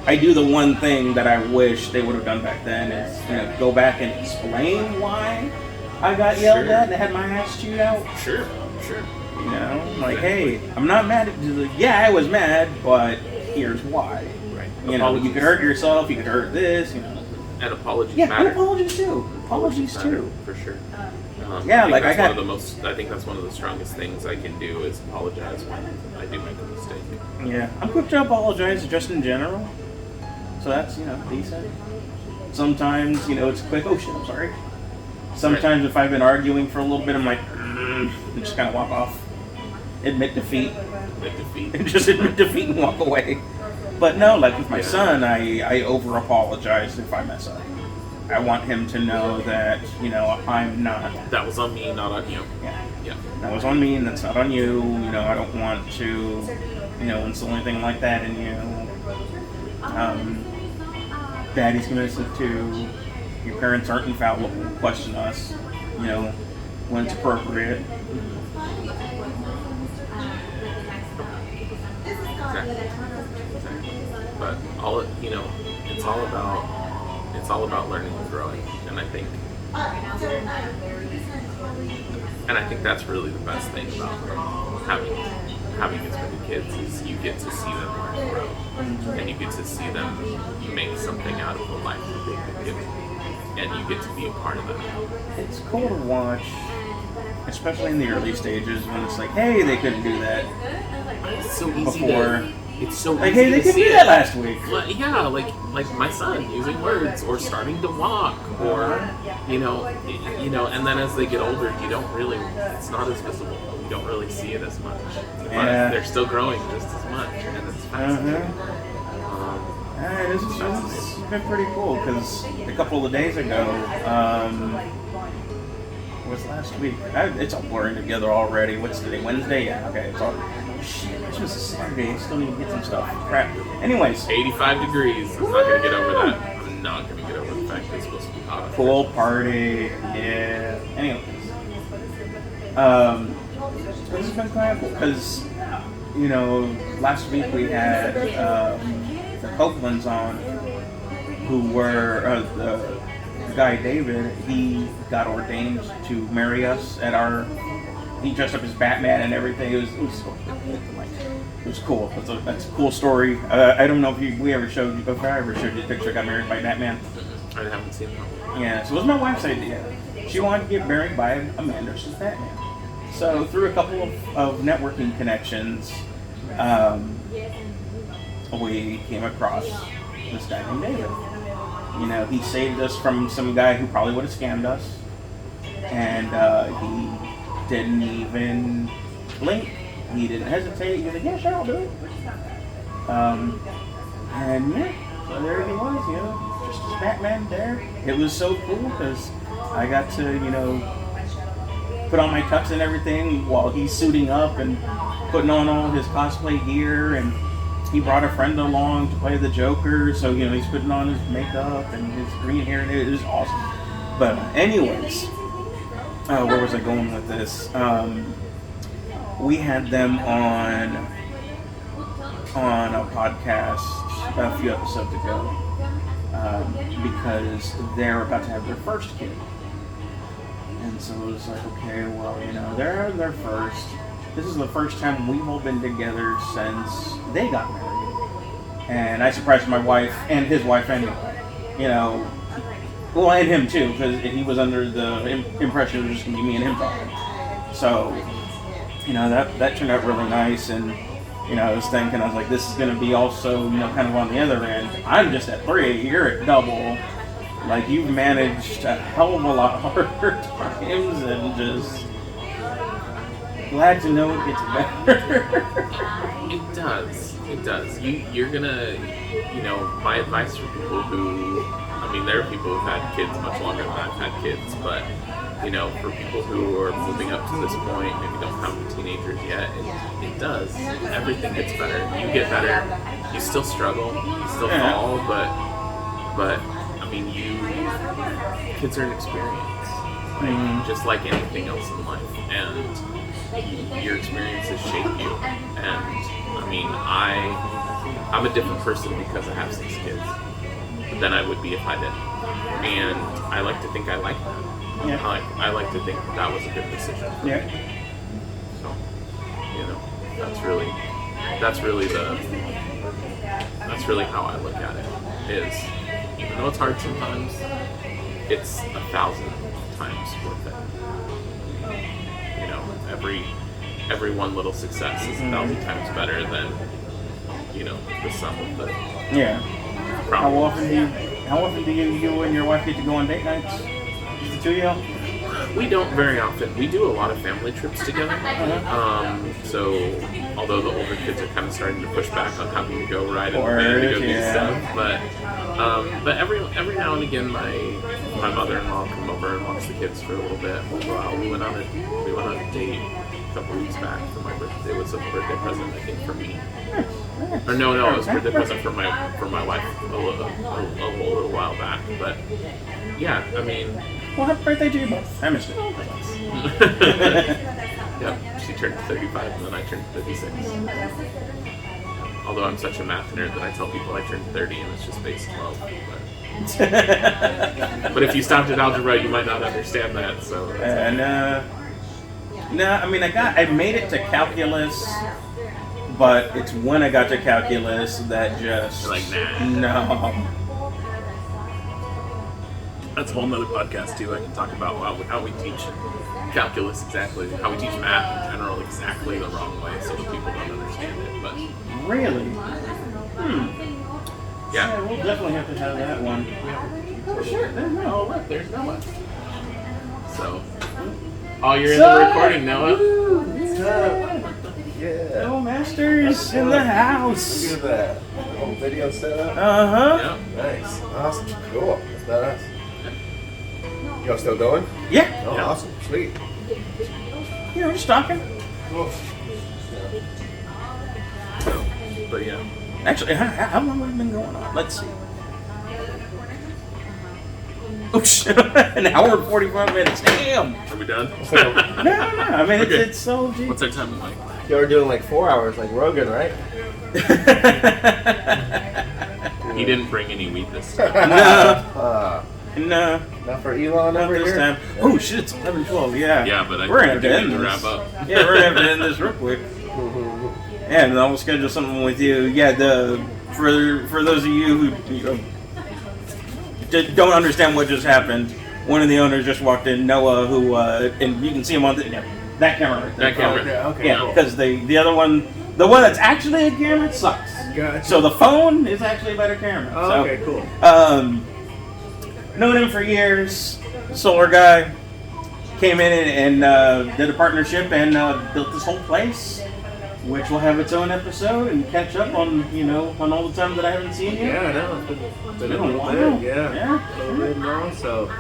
[SPEAKER 1] I do the one thing that I wish they would have done back then is go back and explain why I got yelled at and had my ass chewed out.
[SPEAKER 2] Sure.
[SPEAKER 1] Hey, I'm not mad at you. Yeah, I was mad, but here's why. Right. You could hurt yourself, you could hurt this,
[SPEAKER 2] And apologies
[SPEAKER 1] matter.
[SPEAKER 2] matter.
[SPEAKER 1] And apologies too. Apologies too.
[SPEAKER 2] For sure.
[SPEAKER 1] I
[SPEAKER 2] think that's one of the strongest things I can do is apologize when I do make a mistake.
[SPEAKER 1] Yeah, I'm quick to apologize just in general. So that's, decent. Sometimes, it's quick, oh shit, I'm sorry. Sometimes if I've been arguing for a little bit, I'm like, and just kind of walk off. Admit defeat. And just admit defeat and walk away. But no, like with my son, I over-apologize if I mess up. I want him to know that, I'm not.
[SPEAKER 2] That was on me, not on you.
[SPEAKER 1] Yeah. That was on me, and that's not on you. I don't want to, instill anything like that in you. Daddy's going to listen to, your parents aren't infallible. Question us, when it's appropriate.
[SPEAKER 2] Exactly. But it's all about learning and growing, and I think that's really the best thing about having as many kids is you get to see them learn and grow, and you get to see them make something out of the life that they've been given, and you get to be a part of that.
[SPEAKER 1] It's cool to watch, especially in the early stages when it's like, hey, they couldn't do that.
[SPEAKER 2] It's so easy
[SPEAKER 1] before.
[SPEAKER 2] It's so
[SPEAKER 1] like,
[SPEAKER 2] easy
[SPEAKER 1] hey, they
[SPEAKER 2] to
[SPEAKER 1] couldn't
[SPEAKER 2] see
[SPEAKER 1] do
[SPEAKER 2] it.
[SPEAKER 1] that last week.
[SPEAKER 2] Yeah, like my son using words or starting to walk, or and then as they get older, it's not as visible. You don't really see it as much, but they're still growing just as much, and it's fascinating.
[SPEAKER 1] This has been pretty cool because a couple of days ago, was last week? It's all blurring together already. What's today? Wednesday? Yeah. Okay. It's all. Shit. This was a Saturday. I still need to get some stuff. Crap. Anyways.
[SPEAKER 2] 85 degrees. I'm not gonna get over that. I'm not gonna get over the fact that it's supposed to be hot.
[SPEAKER 1] Pool party. Yeah. Anyways. This has been kind of cool because last week we had the Copelands on, who were the guy David. He got ordained to marry us at our. He dressed up as Batman and everything. It was cool. That's a cool story. I don't know if we ever showed you, if I ever showed you a picture. I got married by Batman.
[SPEAKER 2] I haven't seen that.
[SPEAKER 1] Yeah, so it was my wife's idea. She wanted to get married by a man dressed as Batman. So through a couple of networking connections, we came across this guy named David. He saved us from some guy who probably would have scammed us, and he didn't even blink. He didn't hesitate. He was like, yeah, sure, I'll do it. So there he was, just as Batman there. It was so cool because I got to, put on my tux and everything while he's suiting up and putting on all his cosplay gear, and he brought a friend along to play the Joker, so he's putting on his makeup and his green hair, and it was awesome. But anyways, where was I going with this? We had them on a podcast a few episodes ago because they're about to have their first kid. And so it was like, okay, well, they're their first. This is the first time we've all been together since they got married. And I surprised my wife and his wife anyway. Well, and him too, because he was under the impression it was just going to be me and him talking. So, that turned out really nice. And, I was like, this is going to be also, kind of on the other end. I'm just at 3, you're at double. Like, you've managed a hell of a lot harder times, and just glad to know it gets better.
[SPEAKER 2] It does. You're gonna, my advice for people who, there are people who've had kids much longer than I've had kids, but, for people who are moving up to this point, maybe don't have the teenagers yet, it does. Everything gets better. You get better. You still struggle. You still fall, but kids are an experience, just like anything else in life, and your experiences shape you. And I'm a different person because I have 6 kids than I would be if I didn't, and I like to think I like that. Yeah. I like to think that was a good decision.
[SPEAKER 1] Yeah.
[SPEAKER 2] So, that's really how I look at it. Is, even though it's hard sometimes, it's 1,000 times worth it. Every one little success is 1,000 times better than, the sum of the
[SPEAKER 1] problems. How often do you and your wife get to go on date nights? The 2 of you?
[SPEAKER 2] We don't very often. We do a lot of family trips together. So, although the older kids are kind of starting to push back on having to go ride in the van to go do stuff, but every now and again, my mother-in-law come over and watch the kids for a little bit. We'll go out. We went on a date a couple weeks back for my birthday. It was a birthday present, I think, for me. Or no, it was a birthday present for my wife a little while back. But yeah,
[SPEAKER 1] well, happy birthday to you both. I missed it.
[SPEAKER 2] Yeah, she turned 35 and then I turned 36. Although I'm such a math nerd that I tell people I turned 30 and it's just base 12. But if you stopped at algebra, you might not understand that. So.
[SPEAKER 1] No, I made it to calculus, but it's when I got to calculus that just...
[SPEAKER 2] You're like, nah.
[SPEAKER 1] No.
[SPEAKER 2] That's a whole nother podcast, too. I can talk about how we teach calculus exactly, how we teach math in general exactly the wrong way so that people don't understand it. But
[SPEAKER 1] really?
[SPEAKER 2] Yeah.
[SPEAKER 1] We'll definitely have to have that one.
[SPEAKER 2] Oh, sure. There's Noah. So, you're in the recording, Noah.
[SPEAKER 3] What's up? Yeah.
[SPEAKER 1] Noah Masters in the house.
[SPEAKER 3] Look at that. Whole video set up.
[SPEAKER 1] Uh-huh.
[SPEAKER 2] Yeah.
[SPEAKER 3] Nice. Awesome. Cool. That's badass. Y'all still going?
[SPEAKER 1] Yeah.
[SPEAKER 3] Oh, awesome. Sweet.
[SPEAKER 1] We're just talking.
[SPEAKER 3] Cool.
[SPEAKER 2] But yeah.
[SPEAKER 1] Actually, how long have we been going on? Let's see. Oh shit! An hour and 45 minutes. Damn.
[SPEAKER 2] Are we done?
[SPEAKER 1] No.
[SPEAKER 2] Okay.
[SPEAKER 1] It's so deep.
[SPEAKER 2] What's our time like?
[SPEAKER 3] Y'all were doing like 4 hours, like Rogan, right?
[SPEAKER 2] He didn't bring any weed this time.
[SPEAKER 1] No.
[SPEAKER 3] Not for Elon
[SPEAKER 1] Not
[SPEAKER 3] over
[SPEAKER 1] this
[SPEAKER 3] here.
[SPEAKER 1] time. Oh shit! It's 11:12. Yeah.
[SPEAKER 2] Yeah, but
[SPEAKER 1] we're gonna have to end
[SPEAKER 2] to
[SPEAKER 1] this.
[SPEAKER 2] wrap up.
[SPEAKER 1] Yeah, we're gonna have to end this real quick. Yeah, and then I'll schedule something with you. Yeah, for those of you who don't understand what just happened, one of the owners just walked in, Noah, who and you can see him on that camera right there.
[SPEAKER 2] That camera.
[SPEAKER 3] Okay.
[SPEAKER 1] Yeah, because the other one, the one that's actually a camera, sucks.
[SPEAKER 3] Gotcha.
[SPEAKER 1] So the phone is actually a better camera.
[SPEAKER 3] Oh,
[SPEAKER 1] so,
[SPEAKER 3] okay, cool.
[SPEAKER 1] Known him for years, solar guy. Came in and did a partnership and built this whole place. which will have its own episode and catch up on on all the time that I haven't seen you.
[SPEAKER 3] Yeah, I know. It's been a little bit. Yeah. A little bit now, so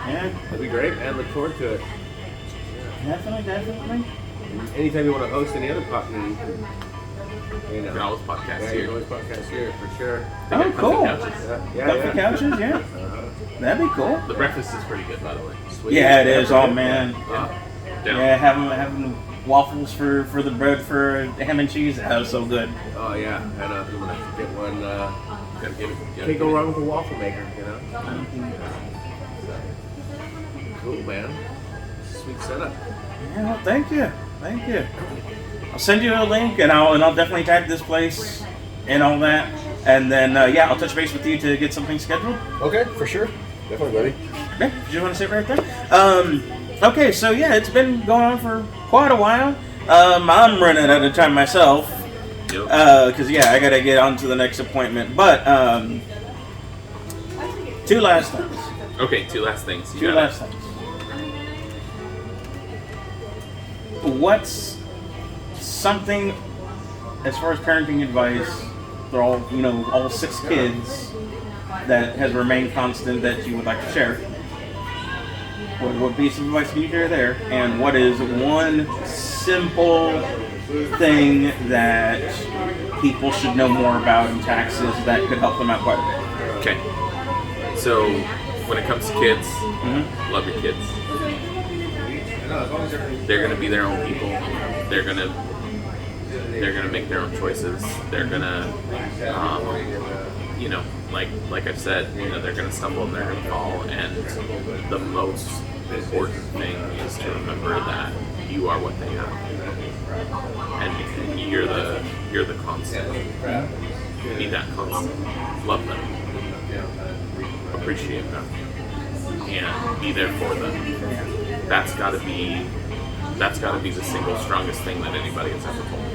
[SPEAKER 3] it'll be great, man. Look forward to it.
[SPEAKER 1] Definitely.
[SPEAKER 3] Anytime you want to host any other podcast,
[SPEAKER 2] You can always podcast
[SPEAKER 3] you
[SPEAKER 2] here.
[SPEAKER 3] can always podcast here for sure.
[SPEAKER 1] Oh, cool.
[SPEAKER 3] Yeah.
[SPEAKER 1] Couches, yeah. That'd be cool.
[SPEAKER 2] The breakfast is pretty good, by the way.
[SPEAKER 3] Sweet.
[SPEAKER 1] Yeah, it is. Oh man.
[SPEAKER 2] Yeah.
[SPEAKER 1] Having waffles for the bread for ham and cheese. That was so good.
[SPEAKER 3] Oh yeah, I know. You want to get one.
[SPEAKER 2] Gotta get it.
[SPEAKER 3] Can't go wrong with a waffle maker, Cool, man. Sweet setup.
[SPEAKER 1] Yeah, well, thank you. I'll send you a link, and I'll definitely tag this place and all that, and then I'll touch base with you to get something scheduled.
[SPEAKER 3] Okay, for sure. Definitely, buddy.
[SPEAKER 1] Okay, did you want to sit right there? Okay, so yeah, it's been going on for quite a while. I'm running out of time myself, because I gotta get on to the next appointment. But two last things.
[SPEAKER 2] Okay, two last things.
[SPEAKER 1] Two last things. What's something, as far as parenting advice, they're all 6 kids, that has remained constant that you would like to share? What piece of advice can you share there? And what is one simple thing that people should know more about in taxes that could help them out quite a bit?
[SPEAKER 2] Okay. So, when it comes to kids, love your kids. They're gonna be their own people. They're gonna make their own choices. They're gonna, like I've said, they're gonna stumble and they're gonna fall. And the most important thing is to remember that you are what they have, and you're the constant. Be that constant. Love them. Appreciate them. And be there for them. That's got to be the single strongest thing that anybody has ever told me.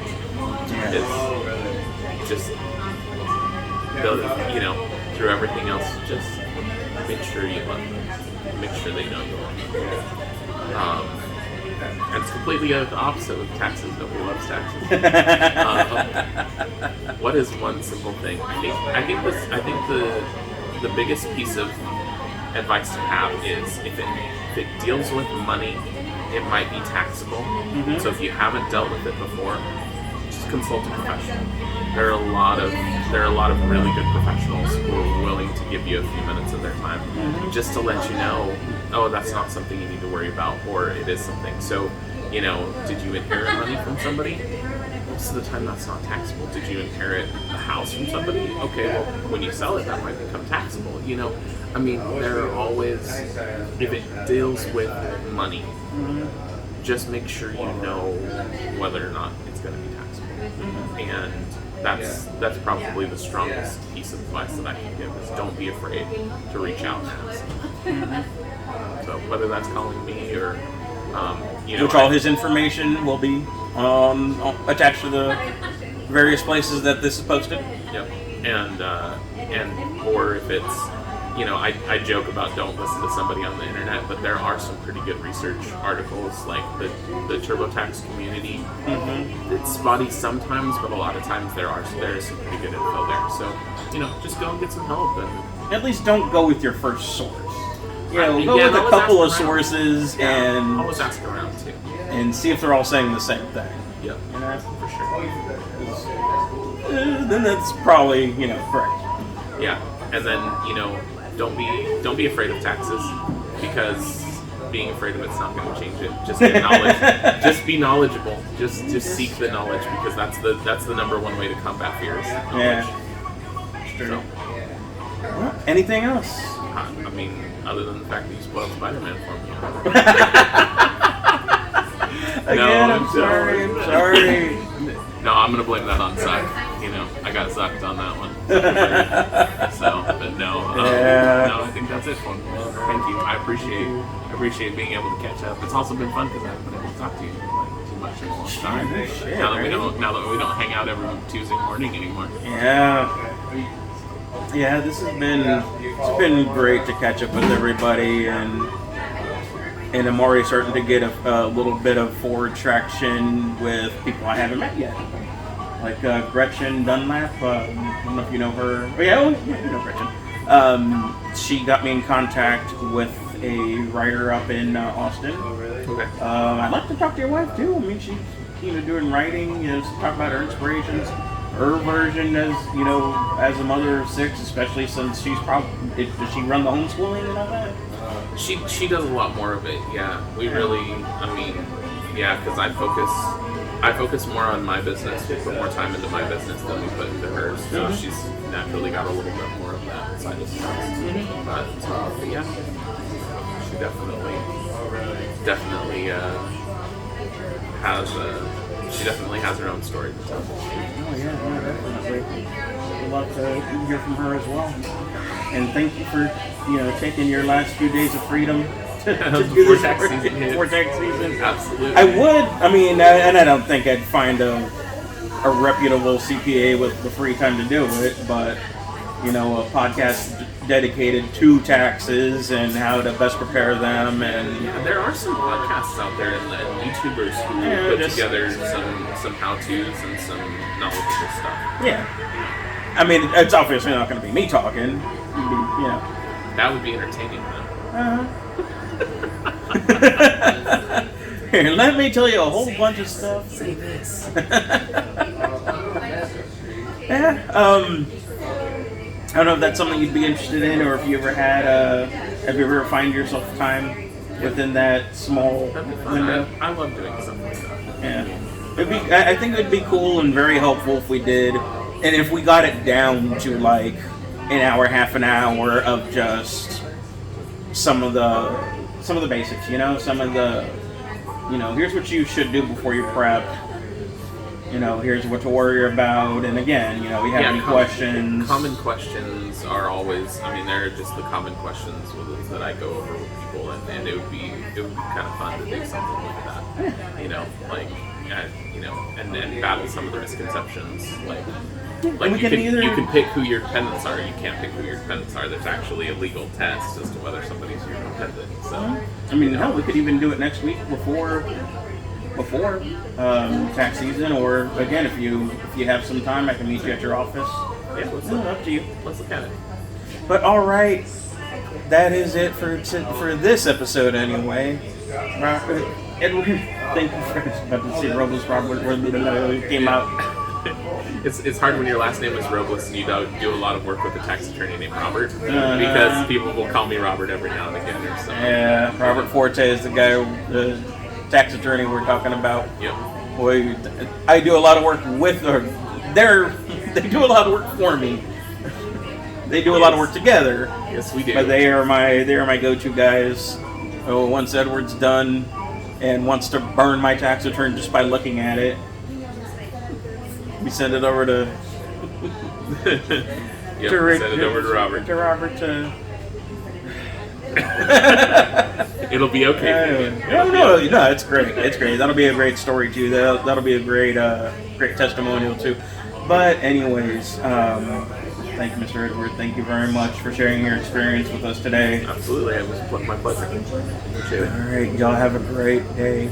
[SPEAKER 2] Is just through everything else, just make sure you love them. Make sure they know you love them. And it's completely the opposite with taxes. Nobody loves taxes. What is one simple thing? I think the biggest piece of advice to have is if it deals with money, it might be taxable. So if you haven't dealt with it before, just consult a professional. There are a lot of really good professionals who are willing to give you a few minutes of their time just to let you know, oh, that's not something you need to worry about, or it is something. So, did you inherit money from somebody? Most of the time that's not taxable. Did you inherit a house from somebody? Okay, well, when you sell it, that might become taxable. There are always, if it deals with money, just make sure you know whether or not it's going to be taxable. And that's probably the strongest piece of advice that I can give is don't be afraid to reach out and ask. So whether that's calling me or,
[SPEAKER 1] which all his information will be attached to the various places that this is posted.
[SPEAKER 2] Yep. And or if it's, I joke about don't listen to somebody on the internet, but there are some pretty good research articles, like the TurboTax community. It's spotty sometimes, but a lot of times there is some pretty good info there. So, just go and get some help. And
[SPEAKER 1] at least don't go with your first source. Go with a couple of sources and
[SPEAKER 2] always ask around too,
[SPEAKER 1] and see if they're all saying the same thing.
[SPEAKER 2] Yep, for sure.
[SPEAKER 1] Then that's probably correct.
[SPEAKER 2] Yeah, and then don't be afraid of taxes, because being afraid of it's not going to change it. Just get knowledge. Just be knowledgeable. Just seek the knowledge, because that's the number one way to combat fears.
[SPEAKER 1] True. Well, anything else?
[SPEAKER 2] Other than the fact that you spoiled Spider-Man for me.
[SPEAKER 1] Again, I'm sorry.
[SPEAKER 2] No, I'm going to blame that on Zuck. I got Zucked on that one. But no, I think that's it for me. Thank you. I appreciate being able to catch up. It's also been fun because I haven't been able to talk to you too much in a long time. Now that we don't hang out every Tuesday morning anymore.
[SPEAKER 1] Yeah, it's been great to catch up with everybody, and I'm already starting to get a little bit of forward traction with people I haven't met yet. Like Gretchen Dunlap. I don't know if you know her. Oh, yeah, you know Gretchen. She got me in contact with a writer up in Austin.
[SPEAKER 3] Oh, really?
[SPEAKER 2] Okay.
[SPEAKER 1] I'd like to talk to your wife too. I mean, she's doing writing. Talk about her inspirations, her version as as a mother of 6, especially since she's probably does she run the homeschooling and all that?
[SPEAKER 2] She does a lot more of it. Yeah, we really. I mean, yeah, because I focus more on my business. We put more time into my business than we put into hers. So she's naturally got a little bit more of that side of stuff. But yeah, she definitely has her own story to tell.
[SPEAKER 1] Oh yeah, definitely. I'd love to hear from her as well. And thank you for taking your last few days of freedom to do this before tax season.
[SPEAKER 2] Absolutely.
[SPEAKER 1] I would. I mean, and I don't think I'd find a reputable CPA with the free time to do it, but a podcast dedicated to taxes and how to best prepare them. And
[SPEAKER 2] yeah, there are some podcasts out there and YouTubers who put together some how-tos and some knowledgeable stuff.
[SPEAKER 1] Yeah. I mean, it's obviously not going to be me talking.
[SPEAKER 2] That would be entertaining, though.
[SPEAKER 1] Here, let me tell you a whole bunch of stuff.
[SPEAKER 2] Say this.
[SPEAKER 1] Yeah. I don't know if that's something you'd be interested in, or if you ever have you ever find yourself time within that small window?
[SPEAKER 2] I love doing stuff like that.
[SPEAKER 1] Yeah. I think it'd be cool and very helpful if we did, and if we got it down to like an hour, half an hour of just some of the basics, some of the, here's what you should do before you prep. Here's what to worry about, and again, we have any questions.
[SPEAKER 2] Common questions are always, they're just the common questions that I go over with people, and it would be kind of fun to do something like that. And battle some of the misconceptions, like you can pick who your dependents are. You can't pick who your dependents are. There's actually a legal test as to whether somebody's your dependent. So,
[SPEAKER 1] hell, we could even do it next week before tax season, or again, if you have some time, I can meet you at your office.
[SPEAKER 2] Yeah,
[SPEAKER 1] up to you.
[SPEAKER 2] Let's look at it.
[SPEAKER 1] But all right, that is it for this episode anyway. Edward, thank you for about to see Robles. Robert came out.
[SPEAKER 2] It's hard when your last name is Robles and you do a lot of work with a tax attorney named Robert, because people will call me Robert every now and again or something. Yeah,
[SPEAKER 1] Robert Forte is the guy, the tax attorney we're talking about.
[SPEAKER 2] Yep.
[SPEAKER 1] Boy, I do a lot of work with her. They do a lot of work for me. They do a lot of work together.
[SPEAKER 2] Yes, we do.
[SPEAKER 1] But they are my go-to guys. Once Edward's done and wants to burn my tax return just by looking at it, we send it over to.
[SPEAKER 2] Yep, send it over to Robert.
[SPEAKER 1] To Robert.
[SPEAKER 2] It'll be okay.
[SPEAKER 1] No, it's great. It's great. That'll be a great story too. That'll be a great testimonial too. But anyways, thank you, Mr. Edward. Thank you very much for sharing your experience with us today.
[SPEAKER 2] Absolutely, it was my pleasure. Appreciate it.
[SPEAKER 1] All right, y'all have a great day.